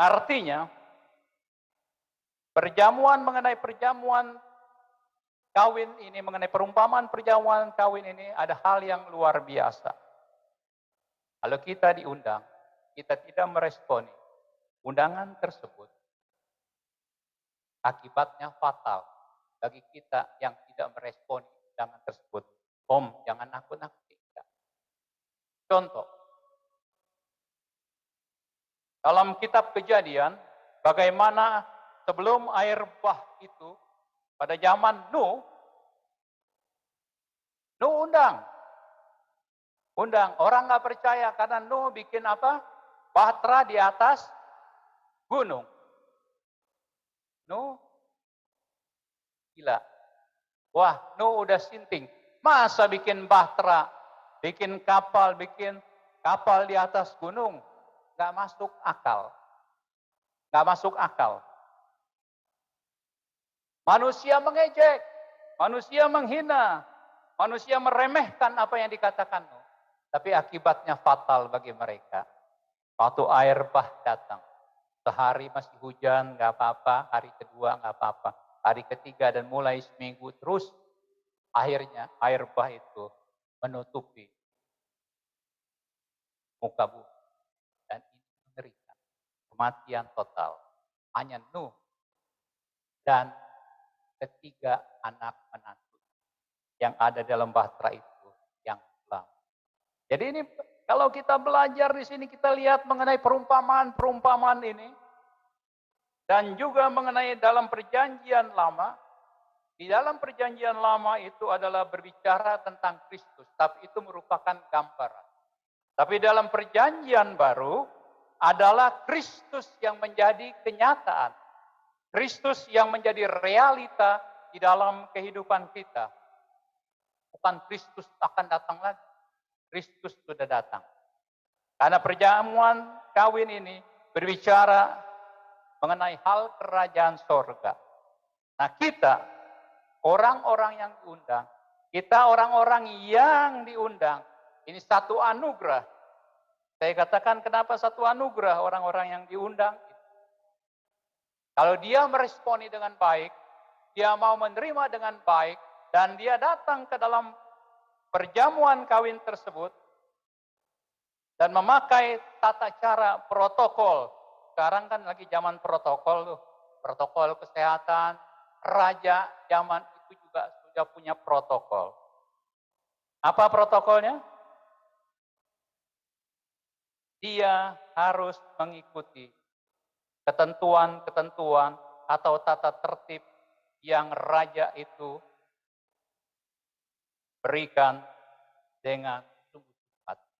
Speaker 7: Artinya, mengenai perjamuan kawin ini, mengenai perumpamaan perjamuan kawin ini ada hal yang luar biasa. Kalau kita diundang, kita tidak meresponi undangan tersebut, akibatnya fatal bagi kita yang tidak meresponi undangan tersebut. Om, jangan nakut-nakuti. Contoh, dalam kitab Kejadian, bagaimana sebelum air bah itu, pada zaman Nuh undang. Orang nggak percaya karena Nuh bikin apa? Bahtera di atas gunung. Nuh gila. Wah, Nuh udah sinting. Masa bikin bahtera, bikin kapal di atas gunung? Nggak masuk akal. Nggak masuk akal. Manusia mengejek, manusia menghina, manusia meremehkan apa yang dikatakan Nuh. Tapi akibatnya fatal bagi mereka. Waktu air bah datang, sehari masih hujan, nggak apa-apa, hari kedua nggak apa-apa, hari ketiga dan mulai seminggu terus, akhirnya air bah itu menutupi muka bumi. Dan ini mengerikan, kematian total. Hanya Nuh dan ketiga anak menantu yang ada dalam bahtera itu yang selamat. Jadi ini kalau kita belajar di sini, kita lihat mengenai perumpamaan ini, dan juga mengenai dalam perjanjian lama. Di dalam perjanjian lama itu adalah berbicara tentang Kristus, tapi itu merupakan gambaran. Tapi dalam perjanjian baru adalah Kristus yang menjadi kenyataan. Kristus yang menjadi realita di dalam kehidupan kita. Bukan Kristus akan datang lagi. Kristus sudah datang. Karena perjamuan kawin ini berbicara mengenai hal kerajaan sorga. Nah kita, orang-orang yang diundang, kita orang-orang yang diundang, ini satu anugerah. Saya katakan kenapa satu anugerah orang-orang yang diundang. Kalau dia meresponi dengan baik, dia mau menerima dengan baik, dan dia datang ke dalam perjamuan kawin tersebut, dan memakai tata cara protokol. Sekarang kan lagi zaman protokol tuh, protokol kesehatan. Raja zaman itu juga sudah punya protokol. Apa protokolnya? Dia harus mengikuti ketentuan-ketentuan atau tata tertib yang raja itu berikan dengan sungguh-sungguh hati.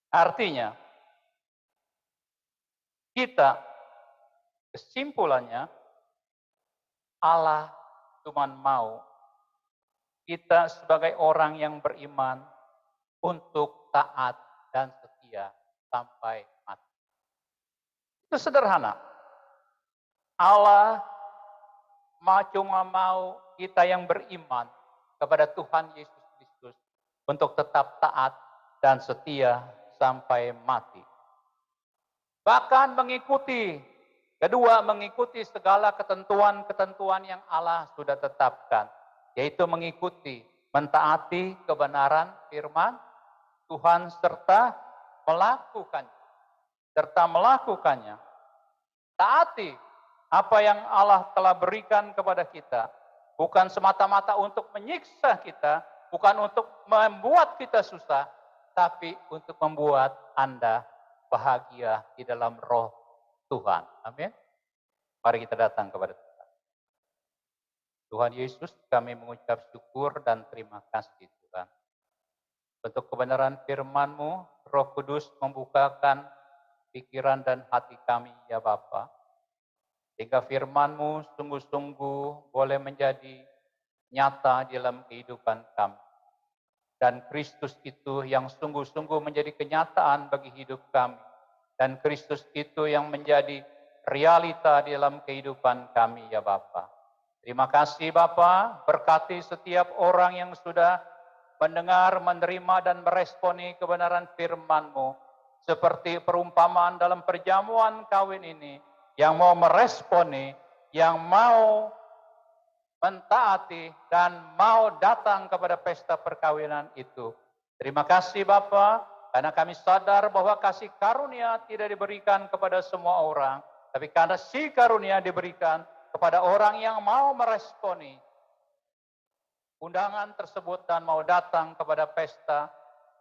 Speaker 7: Artinya, kita kesimpulannya Allah cuma mau kita sebagai orang yang beriman untuk taat dan setia sampai mati. Itu sederhana. Allah cuma mau kita yang beriman kepada Tuhan Yesus Kristus untuk tetap taat dan setia sampai mati. Bahkan mengikuti Kedua, mengikuti segala ketentuan-ketentuan yang Allah sudah tetapkan, yaitu mengikuti, mentaati kebenaran firman Tuhan serta melakukannya. Taati apa yang Allah telah berikan kepada kita, bukan semata-mata untuk menyiksa kita, bukan untuk membuat kita susah, tapi untuk membuat Anda bahagia di dalam roh Tuhan. Amin. Mari kita datang kepada Tuhan. Tuhan Yesus, kami mengucap syukur dan terima kasih Tuhan. Untuk kebenaran firman-Mu, Roh Kudus membukakan pikiran dan hati kami ya Bapa. Sehingga firman-Mu sungguh-sungguh boleh menjadi nyata dalam kehidupan kami. Dan Kristus itu yang sungguh-sungguh menjadi kenyataan bagi hidup kami. Dan Kristus itu yang menjadi realita dalam kehidupan kami ya Bapa. Terima kasih Bapa, berkati setiap orang yang sudah mendengar, menerima dan meresponi kebenaran firman-Mu. Seperti perumpamaan dalam perjamuan kawin ini, yang mau meresponi, yang mau mentaati dan mau datang kepada pesta perkawinan itu. Terima kasih Bapa, karena kami sadar bahwa kasih karunia tidak diberikan kepada semua orang, tapi karena si karunia diberikan kepada orang yang mau meresponi undangan tersebut dan mau datang kepada pesta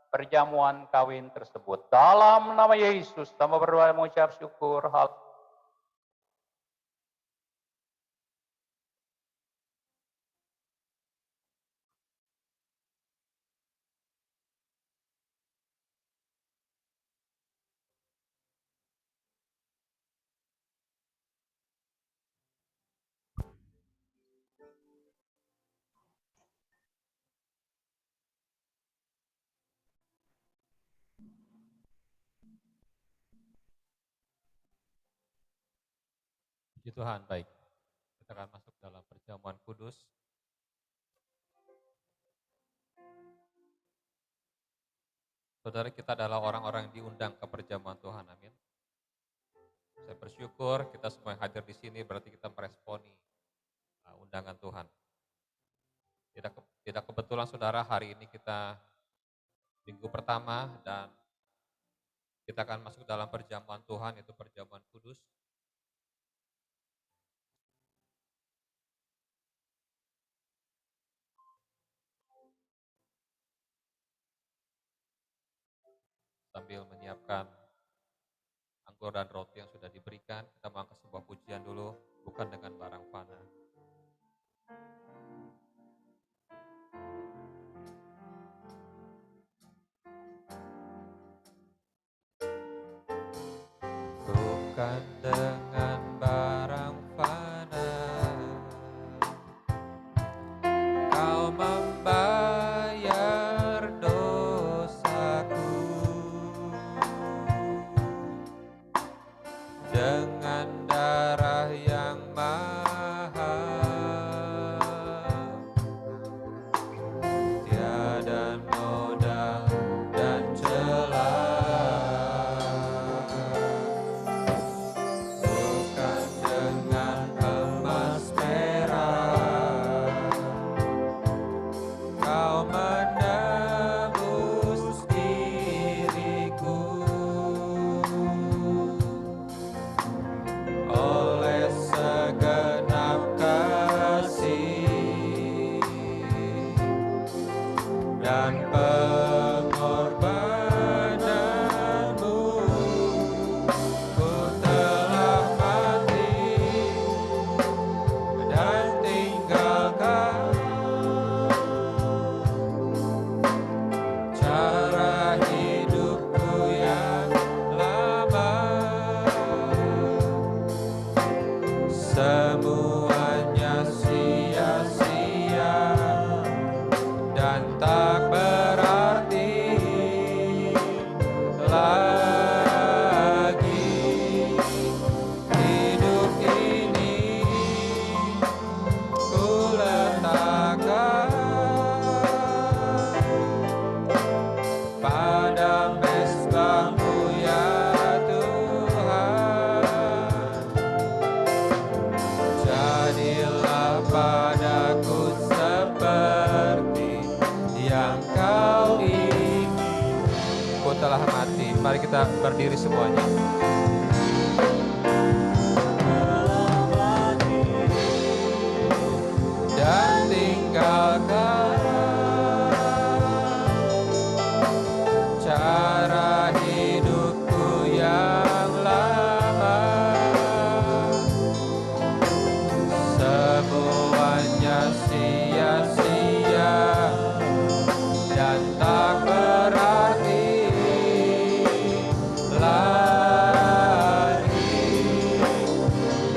Speaker 7: perjamuan kawin tersebut. Dalam nama Yesus, kami berdoa dan mengucap syukur.
Speaker 6: Puji Tuhan, baik. Kita akan masuk dalam perjamuan kudus. Saudara, kita adalah orang-orang yang diundang ke perjamuan Tuhan, amin. Saya bersyukur kita semua yang hadir di sini berarti kita meresponi undangan Tuhan. Tidak kebetulan saudara, hari ini kita minggu pertama dan kita akan masuk dalam perjamuan Tuhan, yaitu perjamuan kudus. Sambil menyiapkan anggur dan roti yang sudah diberikan, kita mengangkat sebuah pujian dulu, bukan dengan barang fana. Bukan dengan barang fana, kau membayar dosaku. Dengan darah yang mahal, tiada noda dan celah. padaku seperti yang kau ingin. Kau telah mati. Mari kita berdiri semuanya. Dan tinggalkan cara hidupku yang lama. Semuanya sia-sia dan tak berarti lagi.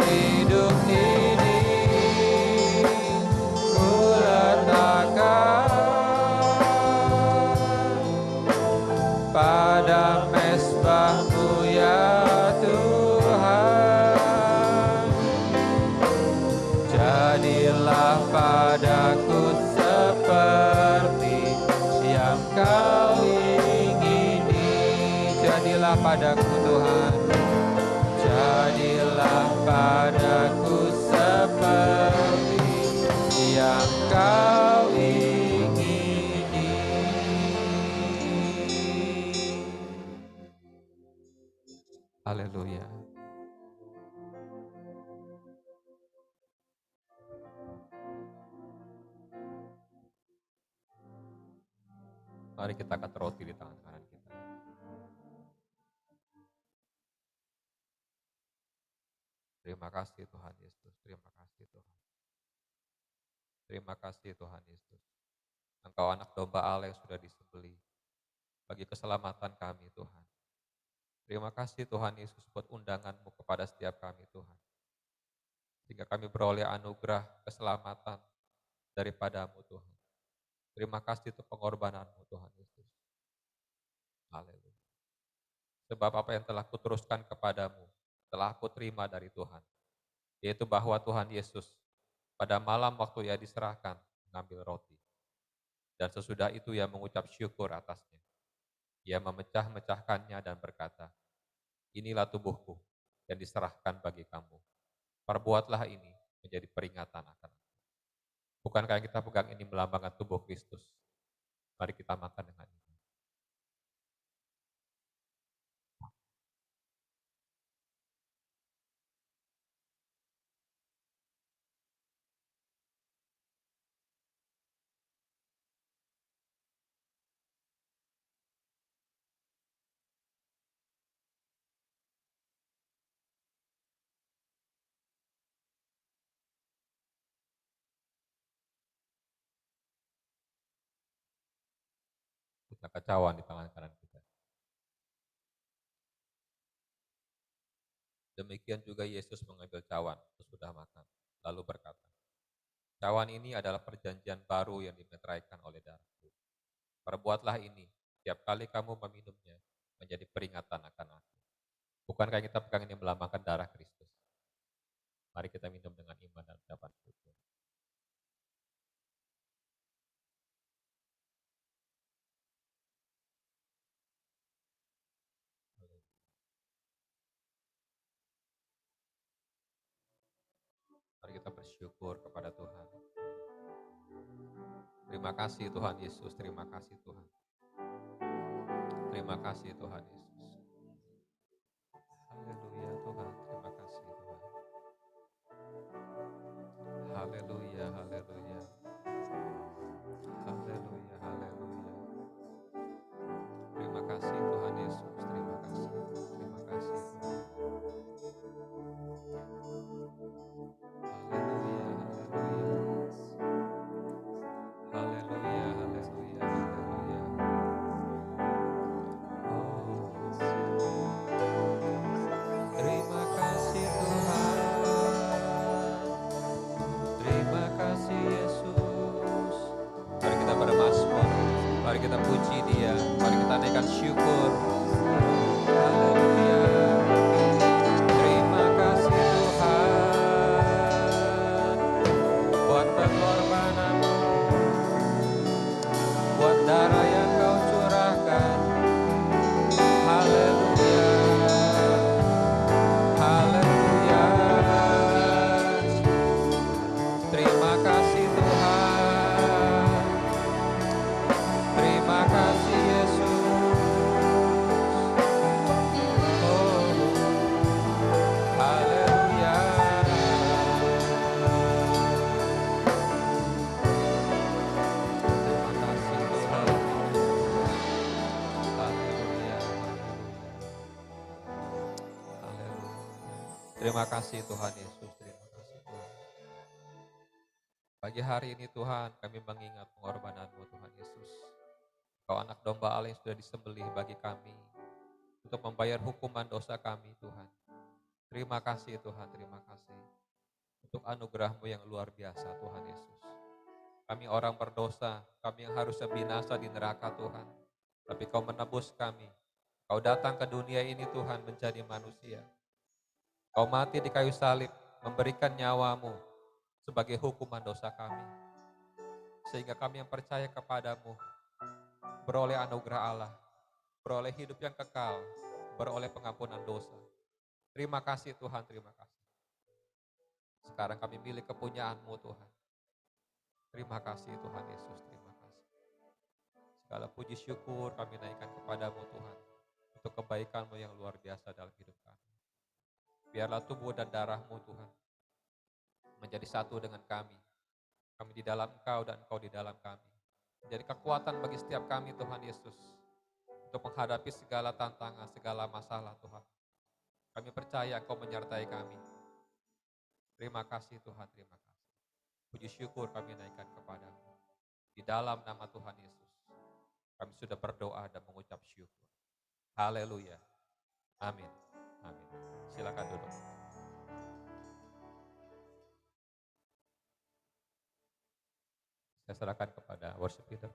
Speaker 6: Hidup ini ku letakkan pada mezbah-Mu ya Tuhan. Jadilah padaku seperti yang kau ingini. Jadilah padaku Tuhan. Jadilah padaku seperti yang kau ingini. Haleluya. Mari kita angkat roti di tangan kanan kita. Terima kasih Tuhan Yesus, terima kasih Tuhan. Terima kasih Tuhan Yesus. Engkau anak domba Allah yang sudah disembelih bagi keselamatan kami Tuhan. Terima kasih Tuhan Yesus buat undangan-Mu kepada setiap kami Tuhan. Sehingga kami beroleh anugerah keselamatan daripada-Mu Tuhan. Terima kasih untuk pengorbanan-Mu Tuhan Yesus. Haleluya. Sebab apa yang telah kuteruskan kepadamu, telah aku terima dari Tuhan. Yaitu bahwa Tuhan Yesus pada malam waktu Ia diserahkan mengambil roti. Dan sesudah itu Ia mengucap syukur atasnya. Ia memecah-mecahkannya dan berkata, inilah tubuhku yang diserahkan bagi kamu. Perbuatlah ini menjadi peringatan akan aku. Bukankah yang kita pegang ini melambangkan tubuh Kristus? Mari kita makan dengan ini. Kita kacauan di tangan kanan kita. Demikian juga Yesus mengambil cawan sesudah makan, lalu berkata, cawan ini adalah perjanjian baru yang dimeteraikan oleh darahku. Perbuatlah ini, setiap kali kamu meminumnya, menjadi peringatan akan aku. Bukankah kita pegang ini melambangkan darah Kristus? Mari kita minum dengan iman dan ucapan syukur. Mari kita bersyukur kepada Tuhan. Terima kasih Tuhan Yesus, terima kasih Tuhan. Terima kasih Tuhan Yesus. Haleluya Tuhan, terima kasih Tuhan. Haleluya, haleluya. Haleluya, haleluya. Terima kasih Tuhan Yesus, terima kasih. Terima kasih Tuhan. Haleluya, haleluya, haleluya. Oh, terima kasih Tuhan. Terima kasih Yesus. Mari kita bermazmur, mari kita puji Dia, mari kita naikkan syukur. Haleluya. Terima kasih Tuhan buat pengorbanan-Mu, buat darah yang Kau curahkan. Haleluya. Haleluya. Terima Terima kasih Tuhan. Terima kasih Yesus. Oh, haleluya. Terima kasih Tuhan. Haleluya. Haleluya. Terima kasih Tuhan Yesus. Terima kasih Tuhan. Pagi hari ini Tuhan, kami mengingat pengorbanan-Mu Tuhan Yesus. Kau anak domba Allah yang sudah disembelih bagi kami untuk membayar hukuman dosa kami Tuhan. Terima kasih Tuhan, terima kasih untuk anugerah-Mu yang luar biasa Tuhan Yesus. Kami orang berdosa, kami yang harusnya binasa di neraka Tuhan. Tapi Kau menebus kami. Kau datang ke dunia ini Tuhan menjadi manusia. Kau mati di kayu salib, memberikan nyawa-Mu sebagai hukuman dosa kami. Sehingga kami yang percaya kepadamu beroleh anugerah Allah, beroleh hidup yang kekal, beroleh pengampunan dosa. Terima kasih Tuhan, terima kasih. Sekarang kami milik kepunyaan-Mu Tuhan. Terima kasih Tuhan Yesus, terima kasih. Segala puji syukur kami naikkan kepadamu Tuhan, untuk kebaikan-Mu yang luar biasa dalam hidup kami. Biarlah tubuh dan darah-Mu Tuhan menjadi satu dengan kami. Kami di dalam Engkau dan Engkau di dalam kami. Menjadi kekuatan bagi setiap kami Tuhan Yesus, untuk menghadapi segala tantangan, segala masalah Tuhan. Kami percaya Engkau menyertai kami. Terima kasih Tuhan, terima kasih. Puji syukur kami naikkan kepadamu. Di dalam nama Tuhan Yesus, kami sudah berdoa dan mengucap syukur. Haleluya. Amin. Amin. Silakan duduk. Saya serahkan kepada worship leader.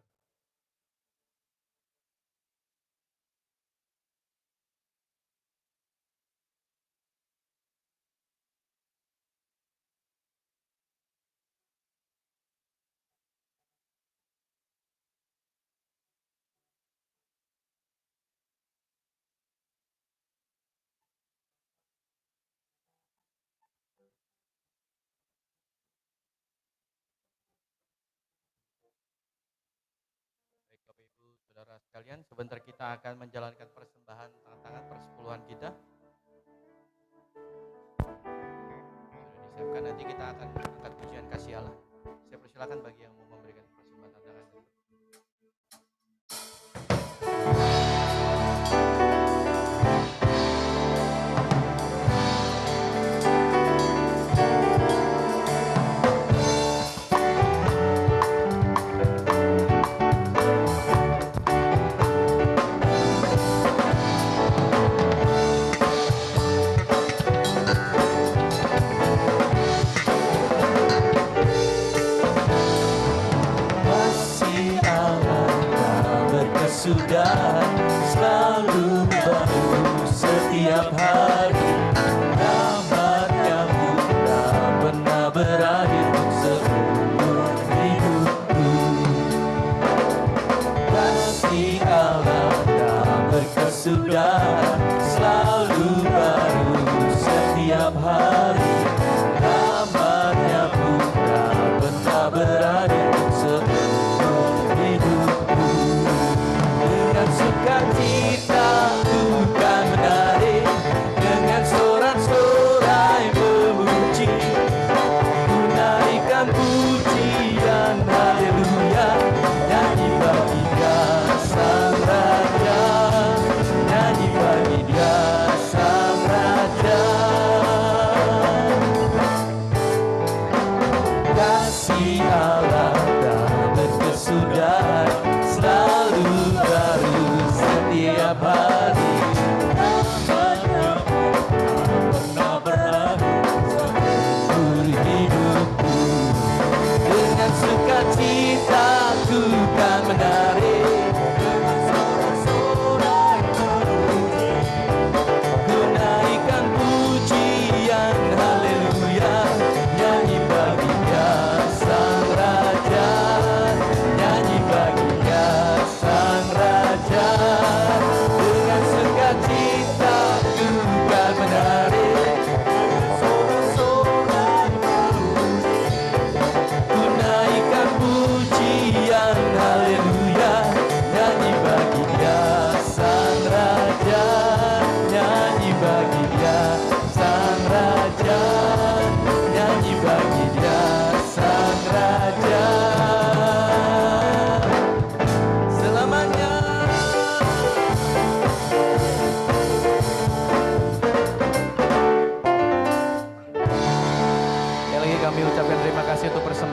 Speaker 1: Baik Bapak Ibu Saudara sekalian, sebentar kita akan menjalankan persembahan tangan persepuluhan kita. Sudah disiapkan, nanti kita akan angkat pujian kasih Allah. Saya persilakan bagi yang mau memberikan persembahan tangan.
Speaker 4: Sudah selalu baru setiap hari, rahmat-Nya tak pernah berakhir seumur hidupku. Kasih Allah dan berkat sudah selalu baru setiap hari, rahmat-Nya tak pernah berakhir seumur hidupku. Dengan sukacita ku kan menari, dengan sorak-sorai memuji, ku naikkan pujian haleluya, nyanyi bagi Dia Sang Raja, nyanyi bagi Dia Sang Raja. Kasih Allah tak berkesudahan, selalu baru setiap hari, rahmat-Nya pernah berakhir seumur hidupku. Dengan sukacita ku kan menari, dengan sorak-sorai memuji, ku naikkan pujian haleluya, nyanyi bagi Dia Sang Raja, nyanyi bagi Dia Sang Raja. Dengan sukacita ku kan menari, dengan sorak-sorai memuji, ku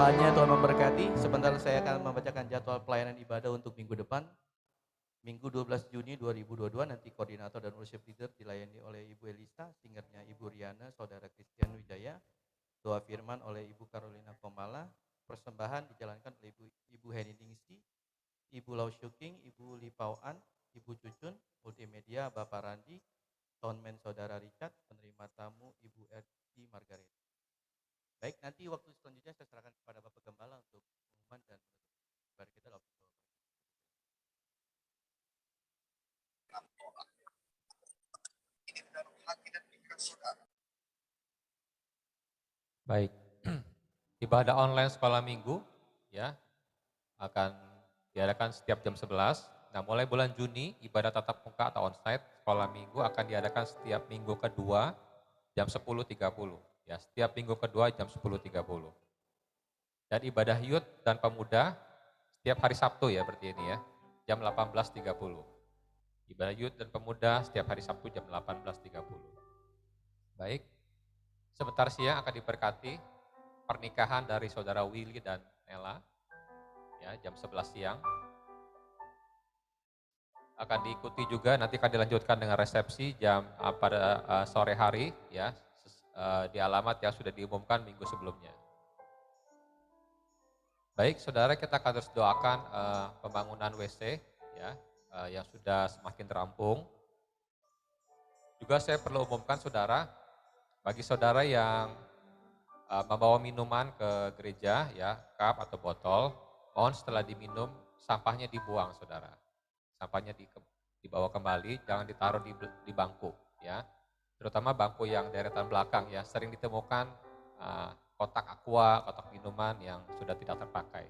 Speaker 1: namanya, Tuhan memberkati. Sebentar saya akan membacakan jadwal pelayanan ibadah untuk minggu depan. Minggu 12 Juni 2022 nanti koordinator dan worship leader dilayani oleh Ibu Elisa, singernya Ibu Riana, Saudara Christian Wijaya, doa firman oleh Ibu Carolina Komala, persembahan dijalankan oleh Ibu Heni Ningsi, Ibu Lau Syuking, Ibu Lipauan, Ibu Cucun, multimedia Bapak Randi, soundman Saudara Richard, penerima tamu Ibu Erdi Margaret. Baik, nanti waktu selanjutnya saya serahkan kepada Bapak Gembala untuk pengumuman dan ibadah kita dalam
Speaker 6: Baik, ibadah online sekolah minggu ya akan diadakan setiap jam 11. Nah, mulai bulan Juni ibadah tatap muka atau onsite sekolah minggu akan diadakan setiap minggu kedua jam 10.30. Ya, setiap minggu kedua jam 10.30. Dan ibadah youth dan pemuda setiap hari Sabtu ya berarti ini ya, jam 18.30. Ibadah youth dan pemuda setiap hari Sabtu jam 18.30. Baik, sebentar siang akan diberkati pernikahan dari Saudara Willy dan Nela ya, jam 11 siang. Akan diikuti juga nanti akan dilanjutkan dengan resepsi jam pada sore hari ya, di alamat yang sudah diumumkan minggu sebelumnya. Baik, saudara, kita akan terus doakan pembangunan WC ya, yang sudah semakin terampung. Juga saya perlu umumkan saudara, bagi saudara yang membawa minuman ke gereja ya, cup atau botol, mohon setelah diminum sampahnya dibuang saudara. Sampahnya dibawa kembali, jangan ditaruh di bangku ya. Terutama bangku yang deretan belakang ya, sering ditemukan kotak aqua, kotak minuman yang sudah tidak terpakai.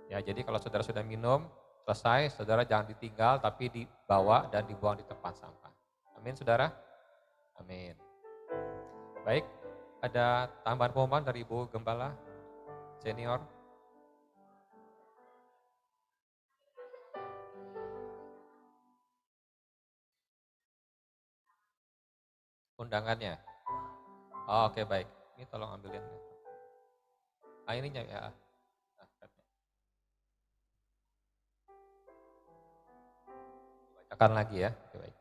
Speaker 6: Ya, jadi kalau saudara sudah minum, selesai, saudara jangan ditinggal tapi dibawa dan dibuang di tempat sampah. Amin saudara? Amin. Baik, ada tambahan pengumuman dari Ibu Gembala Senior. Undangannya. Oh, oke, baik. Ini tolong ambilin. Ininya ya. Bacakan lagi ya. Oke, baik.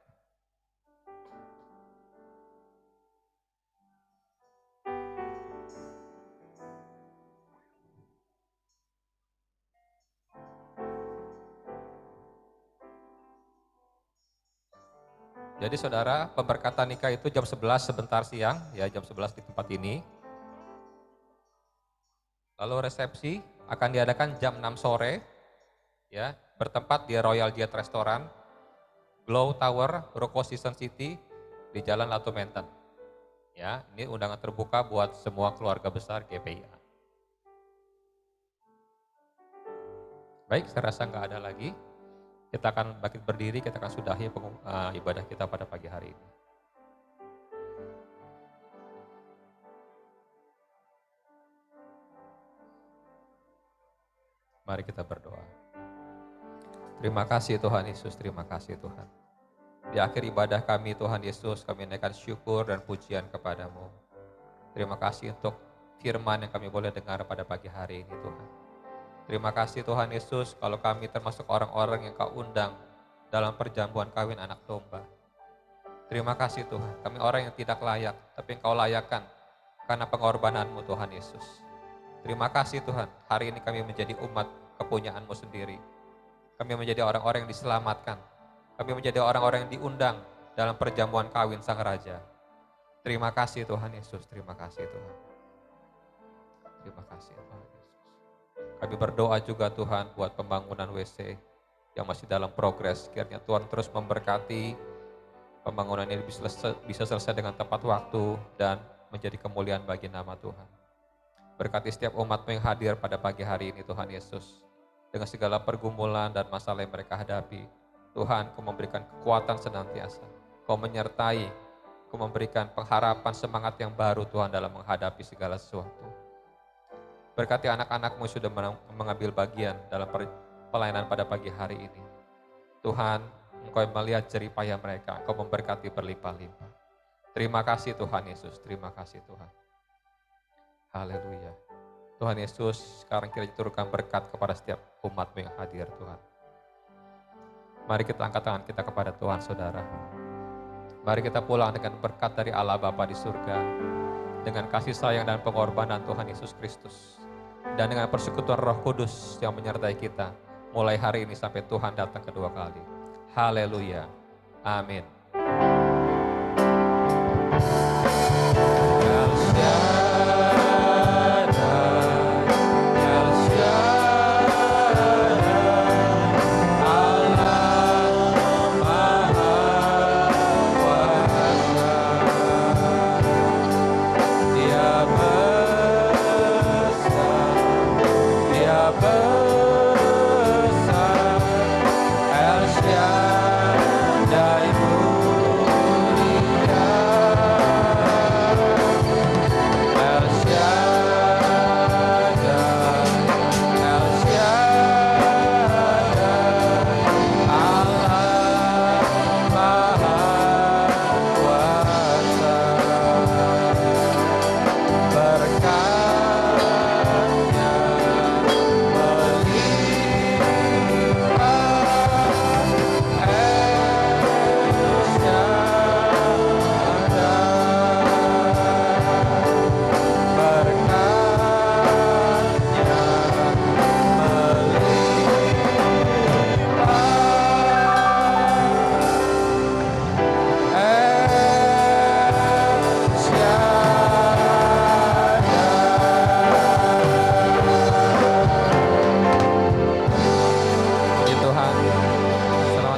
Speaker 6: Jadi saudara, pemberkatan nikah itu jam 11 sebentar siang, ya jam 11 di tempat ini. Lalu resepsi akan diadakan jam 6 sore, ya, bertempat di Royal Jet Restaurant, Glow Tower, Roko Season City, di Jalan Latu Menten. Ya, ini undangan terbuka buat semua keluarga besar GPIA. Baik, saya rasa nggak ada lagi. Kita akan bangkit berdiri, kita akan sudahi ibadah kita pada pagi hari ini. Mari kita berdoa. Terima kasih Tuhan Yesus, terima kasih Tuhan. Di akhir ibadah kami Tuhan Yesus, kami naikkan syukur dan pujian kepadamu. Terima kasih untuk firman yang kami boleh dengar pada pagi hari ini Tuhan. Terima kasih Tuhan Yesus kalau kami termasuk orang-orang yang Kau undang dalam perjamuan kawin anak domba. Terima kasih Tuhan, kami orang yang tidak layak, tapi Engkau layakkan karena pengorbananmu Tuhan Yesus. Terima kasih Tuhan, hari ini kami menjadi umat kepunyaanmu sendiri. Kami menjadi orang-orang yang diselamatkan. Kami menjadi orang-orang yang diundang dalam perjamuan kawin Sang Raja. Terima kasih Tuhan Yesus, terima kasih Tuhan. Terima kasih Tuhan Yesus. Kami berdoa juga Tuhan buat pembangunan WC yang masih dalam progres. Kiranya Tuhan terus memberkati pembangunan ini bisa selesai dengan tepat waktu dan menjadi kemuliaan bagi nama Tuhan. Berkati setiap umat-Mu yang hadir pada pagi hari ini Tuhan Yesus. Dengan segala pergumulan dan masalah yang mereka hadapi, Tuhan Kau memberikan kekuatan senantiasa. Kau menyertai, Kau memberikan pengharapan semangat yang baru Tuhan dalam menghadapi segala sesuatu. Berkati anak-anak-Mu sudah mengambil bagian dalam pelayanan pada pagi hari ini. Tuhan, Engkau melihat jerih payah mereka, Engkau memberkati berlimpah-limpah. Terima kasih Tuhan Yesus, terima kasih Tuhan. Haleluya. Tuhan Yesus, sekarang kiranya turunkan berkat kepada setiap umat-Mu yang hadir, Tuhan. Mari kita angkat tangan kita kepada Tuhan, saudara. Mari kita pulang dengan berkat dari Allah Bapa di surga, dengan kasih sayang dan pengorbanan Tuhan Yesus Kristus, dan dengan persekutuan Roh Kudus yang menyertai kita, mulai hari ini sampai Tuhan datang kedua kali. Haleluya. Amin.